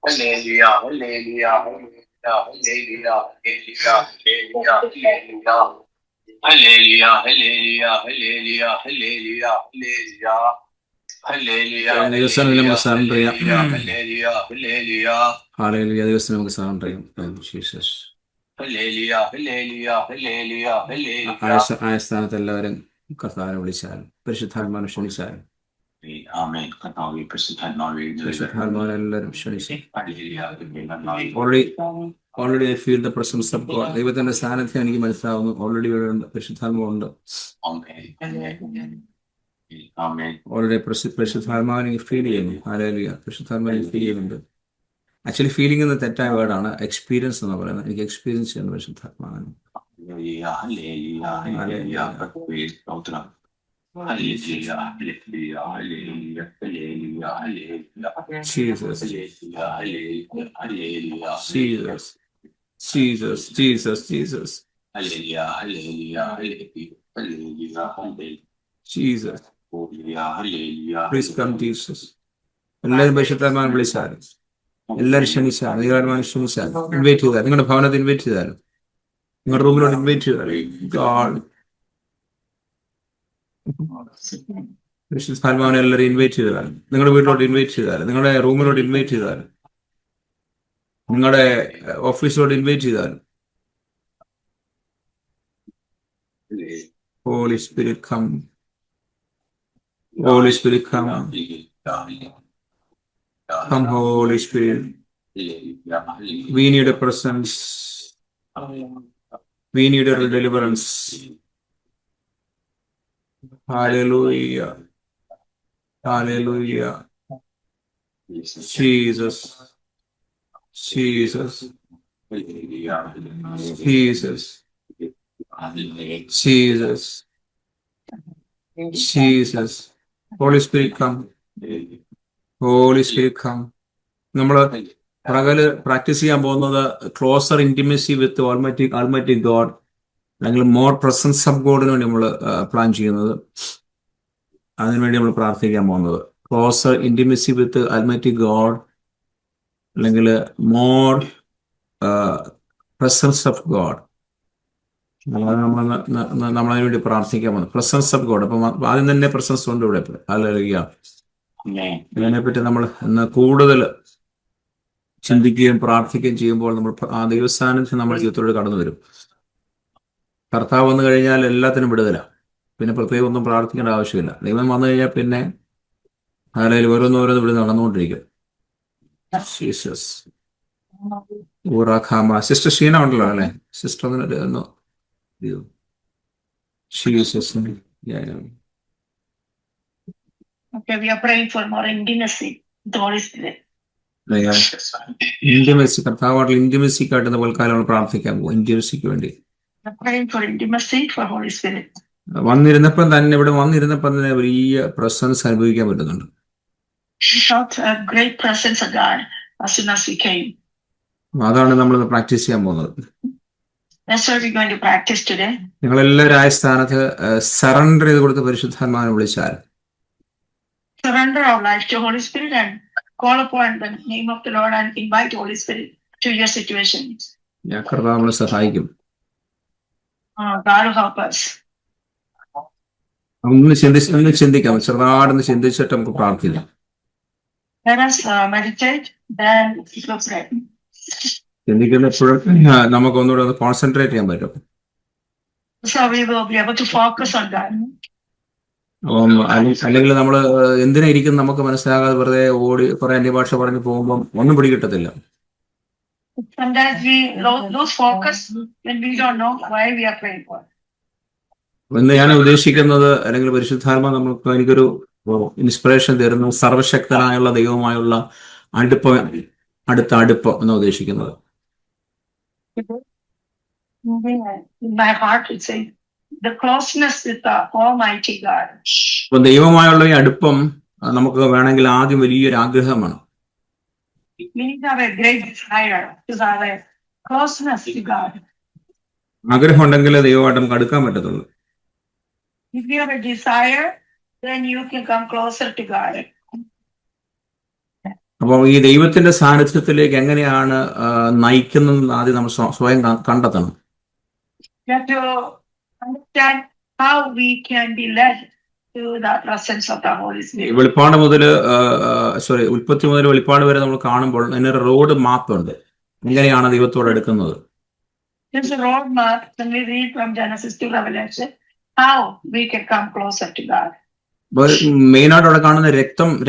Hallelujah, hallelujah, hallelujah, hallelujah, hallelujah, hallelujah, hallelujah, hallelujah, hallelujah, hallelujah, ദിവസം നമുക്ക് surrender ചെയ്യാം. hallelujah, hallelujah, hallelujah. ദിവസം നമുക്ക് സറണ്ടർ ചെയ്യാം. Jesus. hallelujah, hallelujah, hallelujah, hallelujah. ആയ സ്ഥാനത്ത് എല്ലാവരും കർത്താവിനെ വിളിച്ചാൽ, പരിശുദ്ധാത്മാവിനെ ക്ഷണിച്ചാൽ, Amen. പരിശുദ്ധാത്മാവിനെ എല്ലാവരും ക്ഷണിച്ചാൽ Hallelujah. Already I feel the presence of God. ദൈവത്തിന്റെ സാന്നിധ്യം എനിക്ക് മനസ്സിലാവുന്നു. ഓൾറെഡി ഇവിടെ ഉണ്ട്, പരിശുദ്ധാത്മാവുണ്ട്. ഓൾറെഡി പരിശുദ്ധാത്മാവിനെ എനിക്ക് ഫീൽ ചെയ്യുന്നു. ഹല്ലേലൂയ. പരിശുദ്ധാത്മാവിനെ ഫീൽ ചെയ്യുന്നുണ്ട്. ആക്ച്വലി ഫീലിംഗ് എന്ന തെറ്റായ വേർഡാണ്. എക്സ്പീരിയൻസ് എന്ന് പറയുന്നത്. എനിക്ക് എക്സ്പീരിയൻസ് ചെയ്യുന്നു പരിശുദ്ധാത്മാവിനെ. Jesus. Jesus. Jesus. Jesus. Jesus. Jesus. Please come, Jesus. എല്ലാവരും പരിശുദ്ധാത്മാവിനെ വിളിച്ചാലും, എല്ലാവരും ക്ഷണിച്ചാലും, ദൈവാത്മാവിനെ ക്ഷണിച്ചാലും, ഇൻവൈറ്റ് ചെയ്താൽ, നിങ്ങളുടെ ഭവനത്തിൽ ഇൻവൈറ്റ് ചെയ്താലും, നിങ്ങളുടെ റൂമിലോട്ട് ഇൻവൈറ്റ് ചെയ്താലും, ഗോഡ് പരിശുദ്ധാത്മാവിനെ എല്ലാവരും ഇൻവൈറ്റ് ചെയ്താലും, നിങ്ങളുടെ വീട്ടിലോട്ട് ഇൻവൈറ്റ് ചെയ്താലും, നിങ്ങളുടെ റൂമിലോട്ട് ഇൻവൈറ്റ് ചെയ്താലും, നിങ്ങളുടെ ഓഫീസിലോട്ട് ഇൻവൈറ്റ് ചെയ്താലും, Holy Spirit come. Holy Spirit come. Come, Holy Spirit. We need a presence. We need a deliverance. Hallelujah. Hallelujah. Jesus. Jesus. Jesus. Jesus. Jesus. Holy Spirit come. Holy Spirit come. നമ്മൾ പകല് practice ചെയ്യാൻ പോകുന്നത് closer intimacy വിത്ത് Almighty God, അല്ലെങ്കിൽ more presence of ഗോഡിന് വേണ്ടി നമ്മൾ plan ചെയ്യുന്നത്. അതിനുവേണ്ടി നമ്മൾ പ്രാർത്ഥിക്കാൻ പോകുന്നത് ക്ലോസർ ഇന്റിമസി വിത്ത് ആൾമൈറ്റി ഗോഡ്, അല്ലെങ്കിൽ മോർ പ്രസൻസ് ഓഫ് ഗോഡ്. നമ്മളതിനു വേണ്ടി പ്രാർത്ഥിക്കാൻ പോകുന്നത് പ്രസൻസ് ഓഫ് ഗോഡ്. അപ്പം ആദ്യം തന്നെ പ്രസൻസ് ഉണ്ട് ഇവിടെ. ഹല്ലേലൂയ. ഇതിനെപ്പറ്റി നമ്മൾ ഇന്ന് കൂടുതൽ ചിന്തിക്കുകയും പ്രാർത്ഥിക്കുകയും ചെയ്യുമ്പോൾ നമ്മൾ ആ ദൈവസാന്നിധ്യം നമ്മുടെ ജീവിതത്തിലൂടെ കടന്നു വരും. കർത്താവ് വന്നു കഴിഞ്ഞാൽ എല്ലാത്തിനും വിടുതല. പിന്നെ പ്രത്യേകം ഒന്നും പ്രാർത്ഥിക്കേണ്ട ആവശ്യമില്ല. ദൈവം വന്നു കഴിഞ്ഞാൽ പിന്നെ അതിൽ ഓരോന്നോരോന്ന് ഇവിടെ നടന്നുകൊണ്ടിരിക്കും. ജീസസ്. സിസ്റ്റർ ഷീന ഉണ്ടല്ലോ അല്ലേ? Sister Jesus. Okay, we are praying for more intimacy with the Holy Spirit. Intimacy, കർത്താവായിട്ടുള്ള ഇന്റിമസിക്കായിട്ട് തൽക്കാലം നമ്മൾ പ്രാർത്ഥിക്കാൻ പോകും. ഇന്റിമസിക്ക് വേണ്ടി We are praying for intimacy for Holy Spirit. വന്നിരുന്നപ്പം തന്നെ, ഇവിടെ വന്നിരുന്നപ്പം തന്നെ വലിയ പ്രസൻസ് അനുഭവിക്കാൻ പറ്റുന്നുണ്ട്. We felt a great presence of God as soon as we came. അതാണ് നമ്മൾ പ്രാക്ടീസ് ചെയ്യാൻ പോകുന്നത്. That's what we're going to practice today. നിങ്ങളെല്ലാവരും ആയ സ്ഥാനത്ത് സറണ്ടർ ചെയ്ത് കൊടുത്ത് പരിശുദ്ധാത്മാവിനെ വിളിച്ചാൽ, Surrender our life to Holy Spirit and call upon the name of the Lord and invite Holy Spirit to your situations. കർത്താവ് നമ്മളെ സഹായിക്കും. God will help us. ഒന്ന് ചിന്തിക്കാം, ചെറുതാടൊന്ന് ചിന്തിച്ചിട്ട് നമുക്ക് പ്രാർത്ഥിക്കാം. Let us meditate, then we will pray. ചിന്തിക്കുന്ന എപ്പോഴും നമുക്ക് ഒന്നുകൂടെ ഒന്ന് കോൺസെൻട്രേറ്റ് ചെയ്യാൻ പറ്റും. So we will be able to focus on God. അല്ലെങ്കിൽ നമ്മൾ എന്തിനാ ഇരിക്കും നമുക്ക് മനസ്സിലാകാതെ വെറുതെ ഓടി കുറെ അന്യഭാഷ പറഞ്ഞു പോകുമ്പോൾ ഒന്നും പിടികിട്ടത്തില്ല. Sometimes we lose focus when we don't know why we are praying for. എന്ന് ഞാൻ ഉദ്ദേശിക്കുന്നത്, അല്ലെങ്കിൽ പരിശുദ്ധാത്മ എനിക്കൊരു ഇൻസ്പിറേഷൻ തരുന്നു, സർവശക്തനായുള്ള ദൈവവുമായുള്ള അടുത്ത അടുപ്പം എന്ന് ഉദ്ദേശിക്കുന്നത്. In my heart it says the closeness with the Almighty God. അപ്പൊ ദൈവമായുള്ള ഈ അടുപ്പം നമുക്ക് വേണമെങ്കിൽ ആദ്യം വലിയൊരു ആഗ്രഹമാണ്. We need to have a great desire to have a closeness to God. ആഗ്രഹം ഉണ്ടെങ്കിൽ ദൈവമായിട്ട് നമുക്ക് അടുക്കാൻ പറ്റത്തുള്ളൂ. If you have a desire, then you can come closer to God. അപ്പോൾ ഈ ദൈവത്തിന്റെ സാന്നിധ്യത്തിലേക്ക് എങ്ങനെയാണ് നയിക്കുന്നത് ആദ്യം നമ്മൾ സ്വയം കണ്ടെത്തണം. We have to understand how we can be led to the presence of the Holy Spirit. വെളിപ്പാട് മുതൽ ഉൽപ്പത്തി മുതൽ വെളിപ്പാട് വരെ നമ്മൾ കാണുമ്പോൾ അതിനൊരു റോഡ് മാപ്പ് ഉണ്ട്, എങ്ങനെയാണ് ദൈവത്തോട് എടുക്കുന്നത്. There's a road map when we read from Genesis to Revelation, how we can come closer to God. മെയിനായിട്ട് അവിടെ കാണുന്ന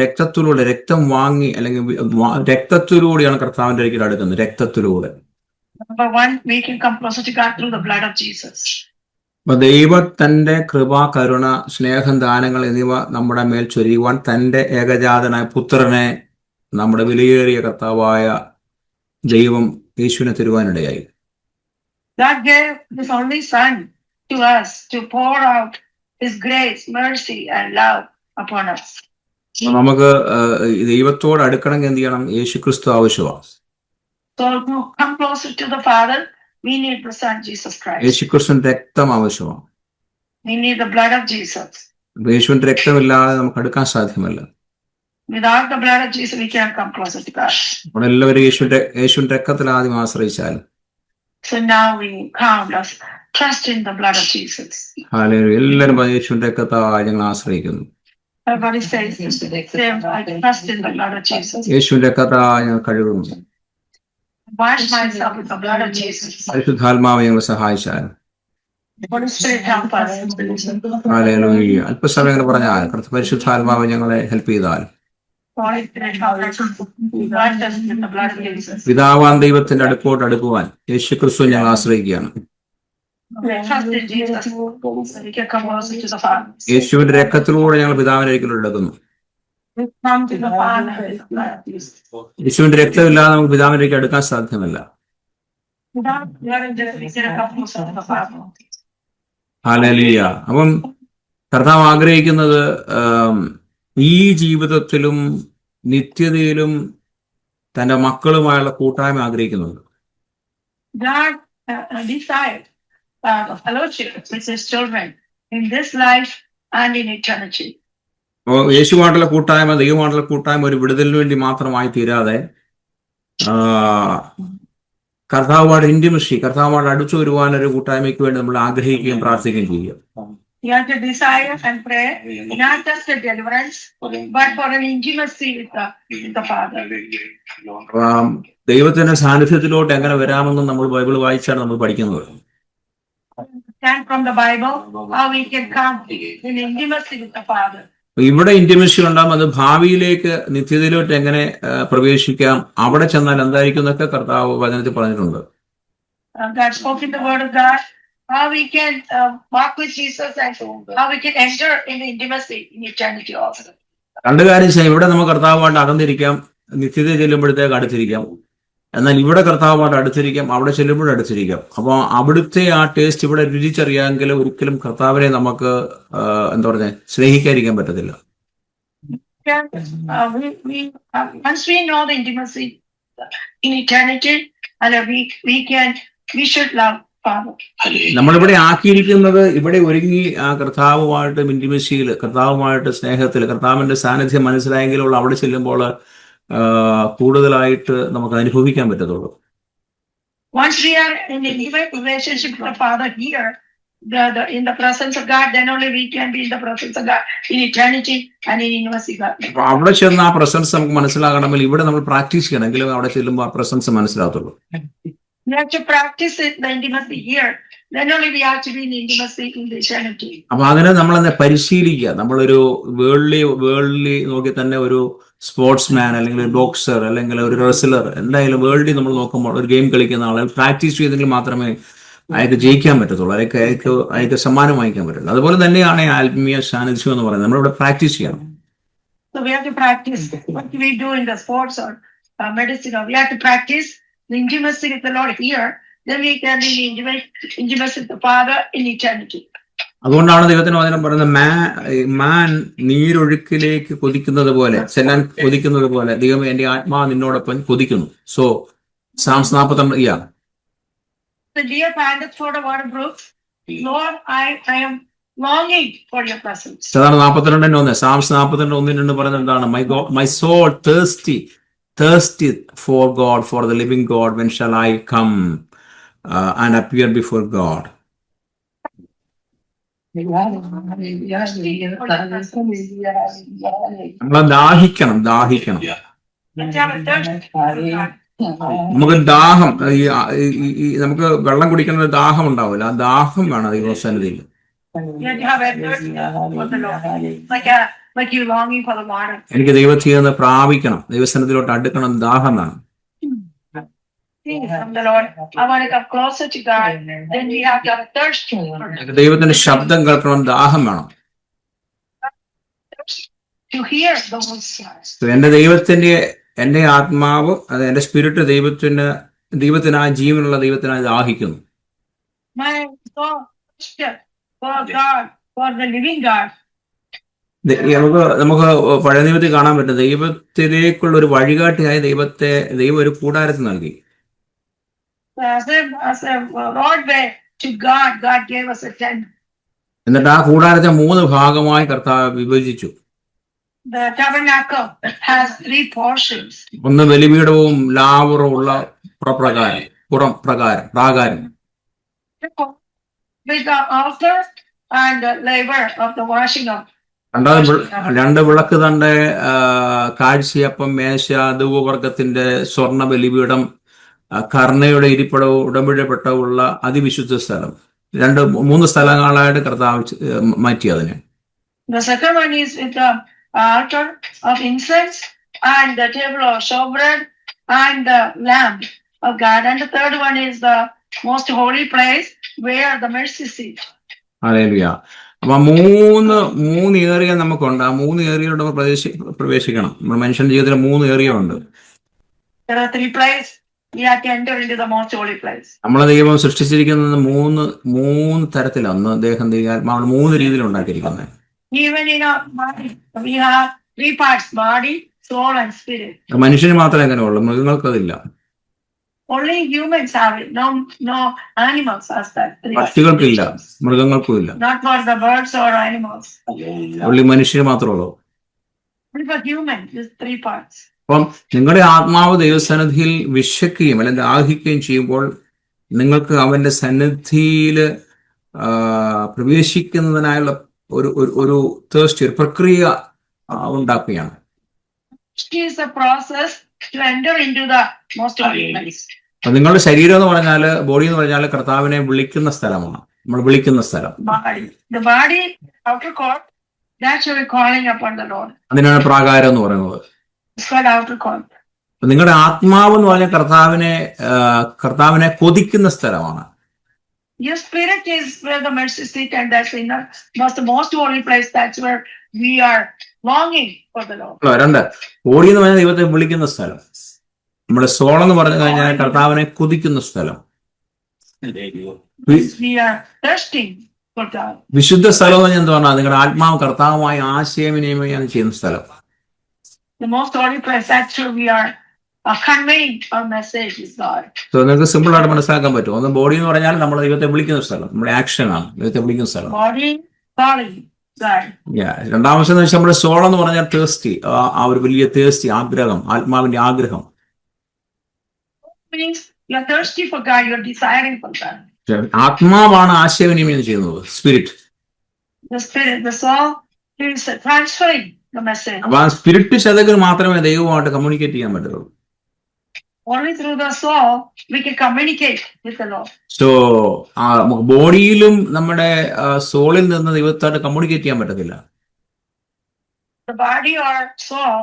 രക്തത്തിലൂടെ, രക്തം വാങ്ങി അല്ലെങ്കിൽ രക്തത്തിലൂടെയാണ് കർത്താവിന്റെ ഒരിക്കലും അടുക്കുന്നത്. രക്തത്തിലൂടെ Number one, we can come closer to God through the blood of Jesus. ദൈവത്തിന്റെ കൃപ, കരുണ, സ്നേഹം, ദാനങ്ങൾ എന്നിവ നമ്മുടെ മേൽ ചൊരിയുവാൻ തന്റെ ഏകജാതനായ പുത്രനെ, നമ്മുടെ വിലയേറിയ കർത്താവായ ദൈവം യേശുവിനെ തരുവാനിടയായി. God gave His only Son to us to pour out His grace, mercy and love upon us. നമുക്ക് ദൈവത്തോട് അടുക്കണമെങ്കിൽ എന്ത് ചെയ്യണം? യേശു ക്രിസ്തു ആവശ്യമാണ്. So to come closer to the Father, we need the Son Jesus Christ. യേശു ക്രിസ്തുവിന്റെ രക്തം ആവശ്യമാണ്. We need the blood of Jesus. യേശുവിന്റെ രക്തമില്ലാതെ നമുക്ക് അടുക്കാൻ സാധ്യമല്ല. Without the blood of Jesus, we can't come closer to God. നമ്മളെല്ലാവരും യേശുവിന്റെ രക്തത്തിൽ ആദ്യം ആശ്രയിച്ചാൽ. So now we count us trust in the blood of Jesus. എല്ലാവരും യേശുവിന്റെ രക്തത്താൽ ഞങ്ങൾ ആശ്രയിക്കുന്നു. Everybody says, I trust in the blood of Jesus. യേശുവിന്റെ രക്തത്താൽ ഞങ്ങൾ കഴുകുന്നു. Wash myself with the blood of Jesus. പരിശുദ്ധാത്മാവ് ഞങ്ങളെ സഹായിച്ചാൽ. Holy Spirit help us. Hallelujah. അല്പസമയം ഞങ്ങൾ പറഞ്ഞാൽ പരിശുദ്ധാത്മാവ് ഞങ്ങളെ ഹെൽപ്പ് ചെയ്താൽ. Holy Spirit help us. Wash us with the blood of Jesus. പിതാവാൻ ദൈവത്തിന്റെ അടുക്കോട്ട് അടുക്കുവാൻ യേശു ക്രിസ്തു ഞങ്ങൾ ആശ്രയിക്കുകയാണ്. Trust in Jesus. We can come closer to the Father. യേശുവിന്റെ രക്തത്തിലൂടെ ഞങ്ങൾ പിതാവിന്റെ അരികിൽ എടുക്കുന്നു. We come to the Father with the blood of Jesus. യേശുവിന്റെ രക്തമില്ലാതെ നമുക്ക് പിതാവിന്റെ അരികിൽ എടുക്കാൻ സാധ്യമല്ല. Without blood of Jesus, we cannot come closer to the Father. Hallelujah. അപ്പം കർത്താവ് ആഗ്രഹിക്കുന്നത് ഈ ജീവിതത്തിലും നിത്യതയിലും തന്റെ മക്കളുമായുള്ള കൂട്ടായ്മ ആഗ്രഹിക്കുന്നുണ്ട്. God desires the fellowship with His children in this life and in eternity. യേശുവായിട്ടുള്ള കൂട്ടായ്മ, ദൈവമായിട്ടുള്ള കൂട്ടായ്മ ഒരു വിടുതലിന് വേണ്ടി മാത്രമായി തീരാതെ കർത്താവുമായിട്ട് ഇന്റിമസി, കർത്താവുമായിട്ട് അടുത്തു വരുവാൻ ഒരു കൂട്ടായ്മയ്ക്ക് വേണ്ടി നമ്മൾ ആഗ്രഹിക്കുകയും പ്രാർത്ഥിക്കുകയും ചെയ്യുക. You have to desire and pray not just a deliverance, but for an intimacy with the Father. ദൈവത്തിന്റെ സാന്നിധ്യത്തിലോട്ട് എങ്ങനെ വരാമെന്ന് നമ്മൾ ബൈബിൾ വായിച്ചാണ് നമ്മൾ പഠിക്കുന്നത്. Stand from the Bible, how we can come in intimacy with the Father. ഇവിടെ intimacy ഉണ്ടാകും. അത് ഭാവിയിലേക്ക് നിത്യതയിലോട്ട് എങ്ങനെ പ്രവേശിക്കാം, അവിടെ ചെന്നാൽ എന്തായിരിക്കും എന്നൊക്കെ കർത്താവ് വചനത്തിൽ പറഞ്ഞിട്ടുണ്ട്. God spoke in the Word of God, how we can walk with Jesus and how we can enter in intimacy in eternity also. രണ്ട് കാര്യം ചെയ്യാം. ഇവിടെ നമുക്ക് കർത്താവുമായിട്ട് അകന്നിരിക്കാം, നിത്യത ചെല്ലുമ്പോഴത്തേക്ക് അടുത്തിരിക്കാം. എന്നാൽ ഇവിടെ കർത്താവുമായിട്ട് അടുത്തിരിക്കാം, അവിടെ ചെല്ലുമ്പോഴും അടുത്തിരിക്കാം. അപ്പോൾ അവിടുത്തെ ആ ടേസ്റ്റ് ഇവിടെ രുചിച്ചറിയാമെങ്കിൽ ഒരിക്കലും കർത്താവിനെ നമുക്ക് എന്താ പറയുക, സ്നേഹിക്കാതിരിക്കാൻ പറ്റത്തില്ല. Once we know the intimacy in eternity, and we should love Father. നമ്മളിവിടെ ആക്കിയിരിക്കുന്നത്, ഇവിടെ ഒരുങ്ങി ആ കർത്താവുമായിട്ട് ഇന്റിമസിയിൽ, കർത്താവുമായിട്ട് സ്നേഹത്തിൽ, കർത്താവിന്റെ സാന്നിധ്യം മനസ്സിലായെങ്കിലുള്ള അവിടെ ചെല്ലുമ്പോൾ കൂടുതലായിട്ട് നമുക്ക് അനുഭവിക്കാൻ പറ്റത്തുള്ളൂ. Once we are in an intimate relationship with the Father here, in the presence of God, then only we can be in the presence of God in eternity and in intimacy God. അപ്പൊ അവിടെ ചെന്ന് ആ presence നമുക്ക് മനസ്സിലാകണമെങ്കിൽ ഇവിടെ നമ്മൾ practice ചെയ്യണം, എങ്കിലും അവിടെ ചെല്ലുമ്പോൾ ആ presence മനസ്സിലാകത്തുള്ളൂ. We have to practice the intimacy here. Then only we have to be in intimacy in the eternity. അപ്പൊ അതിനെ നമ്മളെന്നെ പരിശീലിക്കുക. നമ്മളൊരു വേൾഡ്ലി നോക്കി തന്നെ ഒരു സ്പോർട്സ്മാൻ അല്ലെങ്കിൽ ഒരു ബോക്സർ അല്ലെങ്കിൽ ഒരു റെസ്ലർ, എന്തായാലും വേൾഡിൽ നമ്മൾ നോക്കുമ്പോൾ ഒരു ഗെയിം കളിക്കുന്ന ആളെ പ്രാക്ടീസ് ചെയ്തെങ്കിൽ മാത്രമേ അയാൾക്ക് ജയിക്കാൻ പറ്റത്തുള്ളൂ, അയാൾക്ക് സമ്മാനം വാങ്ങിക്കാൻ പറ്റുള്ളൂ. അതുപോലെ തന്നെയാണ് ആത്മീയ സാന്നിധ്യം എന്ന് പറയുന്നത്. നമ്മളിവിടെ പ്രാക്ടീസ് ചെയ്യണം. So we have to practice what we do in the sports or medicine. We have to practice the intimacy with the Lord here. Then we can be intimacy with the Father in eternity. അതുകൊണ്ടാണ് ദൈവത്തിന് വചനം പറയുന്നത്, മാൻ നീരൊഴുക്കിലേക്ക് കൊതിക്കുന്നത് പോലെ, ചെല്ലാൻ കൊതിക്കുന്നത് പോലെ ദൈവം എന്റെ ആത്മാവ് നിന്നോടൊപ്പം കൊതിക്കുന്നു. So Psalms 42. The deer panteth for the water brooks. Lord, I am longing for your presence. സാധാരണ 42:1 സാംസ് 42:1 പറയുന്നത് എന്താണ്? My soul thirsty thirsty for God, for the living God, when shall I come and appear before God? നമ്മൾ ദാഹിക്കണം. Let's have a thirst for God. നമുക്ക് ദാഹം, ഈ നമുക്ക് വെള്ളം കുടിക്കുന്ന ഒരു ദാഹം ഉണ്ടാവില്ല. ആ ദാഹം വേണം ദൈവസന്നിധിയിൽ. You have to have a thirst for the Lord. Like you longing for the water. എനിക്ക് ദൈവത്തിൽ നിന്ന് പ്രാപിക്കണം, ദൈവസന്നിധിയിലോട്ട് അടുക്കണം, ദാഹം വേണം. From the Lord, I want to come closer to God. Then we have to have a thirst for Him. ദൈവത്തിന്റെ ശബ്ദം കേൾക്കണം, ദാഹം വേണം. To hear the voice of God. എന്റെ ആത്മാവ്, അത് എന്റെ സ്പിരിറ്റ് ദൈവത്തിനായി, ജീവനുള്ള ദൈവത്തിനായി ദാഹിക്കുന്നു. My soul for God, for the living God. നമുക്ക് പഴയ നിയമത്തിൽ കാണാൻ പറ്റും, ദൈവത്തിലേക്കുള്ള ഒരു വഴികാട്ടിയായി ദൈവം ഒരു കൂടാരത്തിൽ നൽകി. As a roadway to God, God gave us a tent. എന്നിട്ട് ആ കൂടാരത്തെ 3 ഭാഗമായി കർത്താവ് വിഭജിച്ചു. The tabernacle has 3 portions. ഒന്ന് ബലിപീഠവും ലാവറും ഉള്ള പ്രാകാരം, With the altar and the laver of the washing of. 2 വിളക്ക് തണ്ട്, കാഴ്ചയപ്പം, മേശ, ധൂപവർഗത്തിന്റെ സ്വർണ്ണ ബലിപീഠം, കർണയുടെ ഇരിപ്പിടവും ഉടമ്പടിപ്പെട്ടവുള്ള അതിവിശുദ്ധ സ്ഥലം. 3 സ്ഥലങ്ങളായിട്ട് കർത്താവ് മാറ്റി അതിനെ. The second one is with the altar of incense and the table of showbread and the lamb of God, and the third one is the most holy place where the mercy seat. Hallelujah. അപ്പൊ 3 area നമുക്കുണ്ട്. ആ 3 ഏരിയയിലൂടെ പ്രവേശിക്കണം. നമ്മുടെ മനുഷ്യന്റെ ജീവിതത്തിൽ 3 area ഉണ്ട്. There are 3 places we have to enter into the most holy place. നമ്മളെ ദൈവം സൃഷ്ടിച്ചിരിക്കുന്നത് 3 തരത്തിലാണ്. ഒന്ന് അദ്ദേഹം ആത്മാവിനെ 3 രീതിയിൽ ഉണ്ടാക്കിയിരിക്കുന്നത്. Even in our body, we have 3 parts: body, soul, and spirit. മനുഷ്യന് മാത്രമേ അങ്ങനെയുള്ളൂ, മൃഗങ്ങൾക്കതില്ല. Only humans have it. No animals has that. പക്ഷികൾക്കില്ല, മൃഗങ്ങൾക്കും ഇല്ല. Not for the birds or animals. ഉള്ളി മനുഷ്യന് മാത്രമേ ഉള്ളൂ. Only for humans, these 3 parts. അപ്പം നിങ്ങളുടെ ആത്മാവ് ദൈവസന്നിധിയിൽ വിശക്കുകയും അല്ലെങ്കിൽ ദാഹിക്കുകയും ചെയ്യുമ്പോൾ നിങ്ങൾക്ക് അവന്റെ സന്നിധിയിൽ പ്രവേശിക്കുന്നതിനായുള്ള ഒരു തേഴ്സ്റ്റ്, ഒരു പ്രക്രിയ ഉണ്ടാക്കുകയാണ്. It is a process to enter into the most holy place. നിങ്ങളുടെ ശരീരം എന്ന് പറഞ്ഞാല്, ബോഡി എന്ന് പറഞ്ഞാല് കർത്താവിനെ വിളിക്കുന്ന സ്ഥലമാണ്. നമ്മൾ വിളിക്കുന്ന സ്ഥലം. The body, outer court, that's where we're calling upon the Lord. അതിനാണ് പ്രാകാരം എന്ന് പറയുന്നത്. It's called outer court. നിങ്ങളുടെ ആത്മാവ് എന്ന് പറഞ്ഞാൽ കർത്താവിനെ കൊതിക്കുന്ന സ്ഥലമാണ്. Your spirit is where the mercy seat, and that's in the most holy place. That's where we are longing for the Lord. 2, body എന്ന് പറഞ്ഞാൽ ദൈവത്തെ വിളിക്കുന്ന സ്ഥലം. നമ്മുടെ സോൾ എന്ന് പറഞ്ഞു കഴിഞ്ഞാൽ കർത്താവിനെ കൊതിക്കുന്ന സ്ഥലം. We are thirsting for God. വിശുദ്ധ സ്ഥലം എന്ന് പറഞ്ഞാൽ എന്താണ്? നിങ്ങളുടെ ആത്മാവ് കർത്താവുമായി ആശയവിനിമയം ചെയ്യുന്ന സ്ഥലം. The most holy place, that's where we are conveying our message with God. So നിങ്ങൾക്ക് സിമ്പിൾ ആയിട്ട് മനസ്സിലാക്കാൻ പറ്റും. ഒന്ന് ബോഡി എന്ന് പറഞ്ഞാൽ നമ്മൾ ദൈവത്തെ വിളിക്കുന്ന സ്ഥലം, നമ്മുടെ ആക്ഷൻ ആണ് ദൈവത്തെ വിളിക്കുന്ന സ്ഥലം. Body calling God. രണ്ടാമത്തെ എന്ന് വെച്ചാൽ നമ്മുടെ സോൾ എന്ന് പറഞ്ഞാൽ തേഴ്സ്റ്റി, ആ ഒരു വലിയ തേഴ്സ്റ്റി, ആഗ്രഹം, ആത്മാവിന്റെ ആഗ്രഹം. Means you're thirsty for God, you're desiring for God. ആത്മാവാണ് ആശയവിനിമയം ചെയ്യുന്നത്, spirit. The spirit, the soul is transferring the message. അപ്പൊ ആ സ്പിരിറ്റ് ശതകന് മാത്രമേ ദൈവവുമായിട്ട് കമ്മ്യൂണിക്കേറ്റ് ചെയ്യാൻ പറ്റുള്ളൂ. Only through the soul we can communicate with the Lord. So ബോഡിയിലും നമ്മുടെ സോളിൽ നിന്ന് ദൈവത്തായിട്ട് കമ്മ്യൂണിക്കേറ്റ് ചെയ്യാൻ പറ്റത്തില്ല. The body or soul,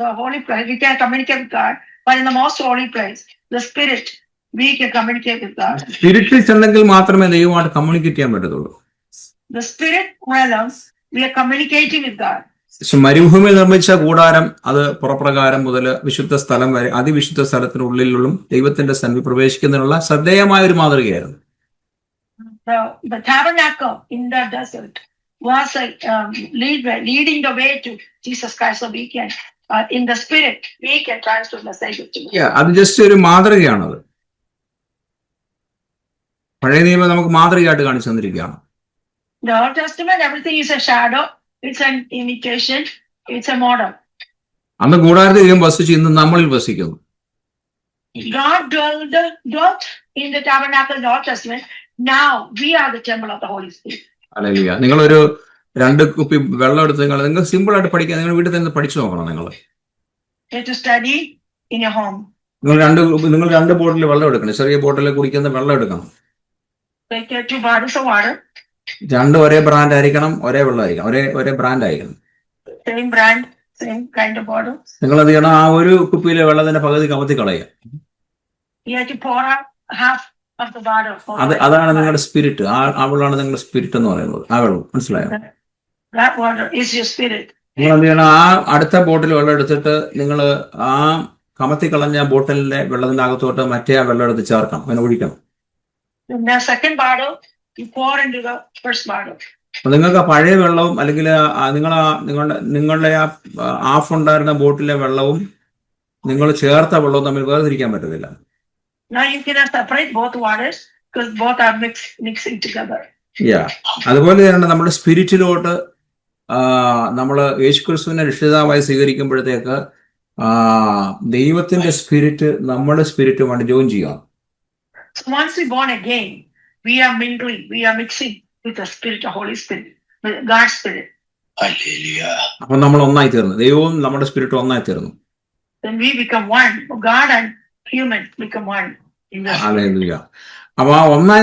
the holy place, we can communicate with God, but in the most holy place, the spirit, we can communicate with God. സ്പിരിറ്റിൽ ചെന്നെങ്കിൽ മാത്രമേ ദൈവമായിട്ട് communicate ചെയ്യാൻ പറ്റത്തുള്ളൂ. The spirit realms, we are communicating with God. മരുഭൂമിയിൽ നിർമ്മിച്ച കൂടാരം, അത് പുറപ്രകാരം മുതൽ വിശുദ്ധ സ്ഥലം വരെ അതിവിശുദ്ധ സ്ഥലത്തിനുള്ളിലും ദൈവത്തിന്റെ സന്നിധി പ്രവേശിക്കുന്നതിനുള്ള ശ്രദ്ധേയമായ ഒരു മാതൃകയായിരുന്നു. The tabernacle in the desert was leading the way to Jesus Christ, so we can in the spirit we can transfer the message to God. അത് ജസ്റ്റ് ഒരു മാതൃകയാണത്. പഴയ നിയമം നമുക്ക് മാതൃകയായിട്ട് കാണിച്ചു തന്നിരിക്കുകയാണ്. The Old Testament, everything is a shadow, it's an imitation, it's a model. അന്ന് കൂടാരത്തിൽ ദൈവം വസിച്ചു, ഇന്ന് നമ്മളിൽ വസിക്കുന്നു. God dwelt in the tabernacle in the Old Testament. Now we are the temple of the Holy Spirit. Hallelujah. നിങ്ങളൊരു 2 കുപ്പി വെള്ളം എടുത്ത് നിങ്ങൾ സിമ്പിൾ ആയിട്ട് പഠിക്കാൻ നിങ്ങൾ വീട്ടിൽ നിന്ന് പഠിച്ചു നോക്കണം. നിങ്ങൾ To study in your home. നിങ്ങൾ 2 ബോട്ടിൽ വെള്ളം എടുക്കണം. ചെറിയ ബോട്ടിൽ കുടിക്കുന്ന വെള്ളം എടുക്കണം. Take 2 bottles of water. 2 ഒരേ ബ്രാൻഡ് ആയിരിക്കണം, ഒരേ വെള്ളം ആയിരിക്കണം, ഒരേ ബ്രാൻഡ് ആയിരിക്കണം. Same brand, same kind of bottle. നിങ്ങൾ എന്ത് ചെയ്യണം? ആ ഒരു കുപ്പിയിലെ വെള്ളത്തിന്റെ പകുതി കമത്തി കളയുക. You have to pour out half of the bottle. അതാണ് നിങ്ങളുടെ സ്പിരിറ്റ്. ആ വെള്ളമാണ് നിങ്ങളുടെ സ്പിരിറ്റ് എന്ന് പറയുന്നത്. ആ വെള്ളം മനസ്സിലായോ? That water is your spirit. നിങ്ങൾ എന്ത് ചെയ്യണം? ആ അടുത്ത ബോട്ടിൽ വെള്ളം എടുത്തിട്ട് നിങ്ങൾ ആ കമത്തി കളഞ്ഞ ബോട്ടിലിന്റെ വെള്ളത്തിന്റെ അകത്തോട്ട് മറ്റേ ആ വെള്ളം എടുത്ത് ചേർക്കണം, അങ്ങനെ ഒഴിക്കണം. In the second bottle, you pour into the first bottle. അപ്പൊ നിങ്ങൾക്ക് പഴയ വെള്ളവും അല്ലെങ്കിൽ നിങ്ങളുടെ ആ ഹാഫ് ഉണ്ടായിരുന്ന ബോട്ടിലെ വെള്ളവും നിങ്ങൾ ചേർത്ത വെള്ളവും തമ്മിൽ വേർതിരിക്കാൻ പറ്റത്തില്ല. Now you cannot separate both waters because both are mixing together. അതുപോലെ തന്നെ നമ്മുടെ സ്പിരിറ്റിലോട്ട് നമ്മൾ യേശുക്രിസ്തുവിനെ രക്ഷിതാവായി സ്വീകരിക്കുമ്പോഴത്തേക്ക് ദൈവത്തിന്റെ സ്പിരിറ്റ് നമ്മുടെ സ്പിരിറ്റുമായിട്ട് ജോയിൻ ചെയ്യുക. So once we born again, we are mingling, we are mixing with the Spirit, the Holy Spirit, with God's Spirit. Hallelujah. അപ്പൊ നമ്മൾ ഒന്നായി തീർന്നു, ദൈവവും നമ്മുടെ സ്പിരിറ്റും ഒന്നായി തീർന്നു. Then we become one. God and human become one. Hallelujah. അപ്പൊ ആ ഒന്നായി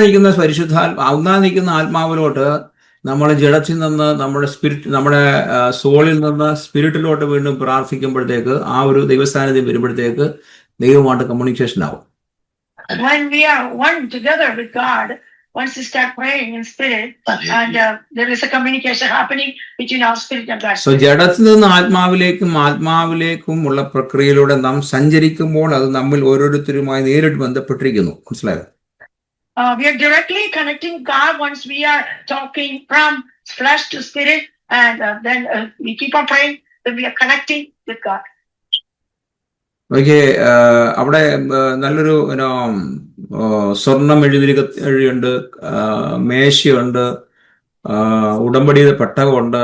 നിൽക്കുന്ന ആത്മാവിലോട്ട് നമ്മൾ ജഡത്തിൽ നിന്ന് നമ്മുടെ സ്പിരിറ്റ്, നമ്മുടെ സോളിൽ നിന്ന് സ്പിരിറ്റിലോട്ട് വീണ്ടും പ്രാർത്ഥിക്കുമ്പോഴത്തേക്ക് ആ ഒരു ദൈവസാന്നിധ്യം വരുമ്പോഴത്തേക്ക് ദൈവമായിട്ട് കമ്മ്യൂണിക്കേഷൻ ആവും. When we are one together with God, once you start praying in spirit, and there is a communication happening between our spirit and God. So ജഡത്തിൽ നിന്ന് ആത്മാവിലേക്കും ഉള്ള പ്രക്രിയയിലൂടെ നാം സഞ്ചരിക്കുമ്പോൾ അത് നമ്മൾ ഓരോരുത്തരുമായി നേരിട്ട് ബന്ധപ്പെട്ടിരിക്കുന്നു. മനസ്സിലായോ? We are directly connecting God once we are talking from flesh to spirit, and then we keep on praying, then we are connecting with God. Okay, അവിടെ നല്ലൊരു സ്വർണം എഴുതിയുണ്ട്, മേശയുണ്ട്, ഉടമ്പടിയുടെ പെട്ടകമുണ്ട്.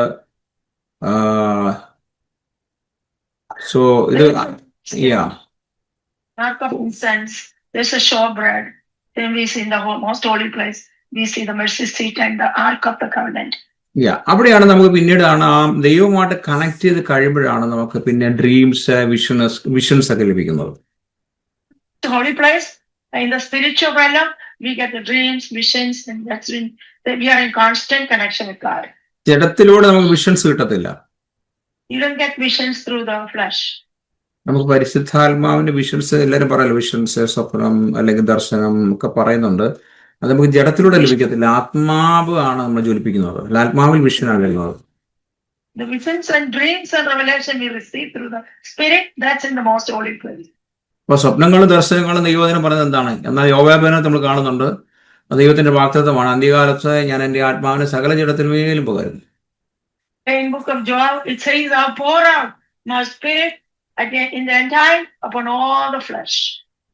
സോ ഇത് Ark of incense, there's a showbread. Then we see in the most holy place, we see the mercy seat and the Ark of the Covenant. അവിടെയാണ് നമുക്ക് പിന്നീടാണ് ആ ദൈവമായിട്ട് കണക്ട് ചെയ്ത് കഴിയുമ്പോഴാണ് നമുക്ക് പിന്നെ ഡ്രീംസ്, വിഷൻസ് ഒക്കെ ലഭിക്കുന്നത്. The holy place, in the spiritual realm, we get the dreams, visions, and that's when we are in constant connection with God. ജഡത്തിലൂടെ നമുക്ക് വിഷൻസ് കിട്ടത്തില്ല. You don't get visions through the flesh. നമുക്ക് പരിശുദ്ധാത്മാവിന്റെ visions എല്ലാവരും പറയല്ലോ, visions, സ്വപ്നം അല്ലെങ്കിൽ ദർശനം ഒക്കെ പറയുന്നുണ്ട്. അത് നമുക്ക് ജഡത്തിലൂടെ ലഭിക്കത്തില്ല. ആത്മാവ് ആണ് നമ്മൾ ജ്വലിപ്പിക്കുന്നത്, ആത്മാവിൽ വിഷനാണ് വരുന്നത്. The visions and dreams and revelation we receive through the spirit, that's in the most holy place. അപ്പൊ സ്വപ്നങ്ങളും ദർശനങ്ങളും ദൈവവചനം പറയുന്നത് എന്താണ്? എന്നാൽ യോബേബിനെ നമ്മൾ കാണുന്നുണ്ട്, ദൈവത്തിന്റെ വാഗ്ദത്തമാണ്, അന്ത്യകാലത്ത് ഞാൻ എന്റെ ആത്മാവിനെ സകല ജഡത്തിന്മേലും പകരും. In book of Joel, it says, I'll pour out my spirit again in the end time upon all the flesh.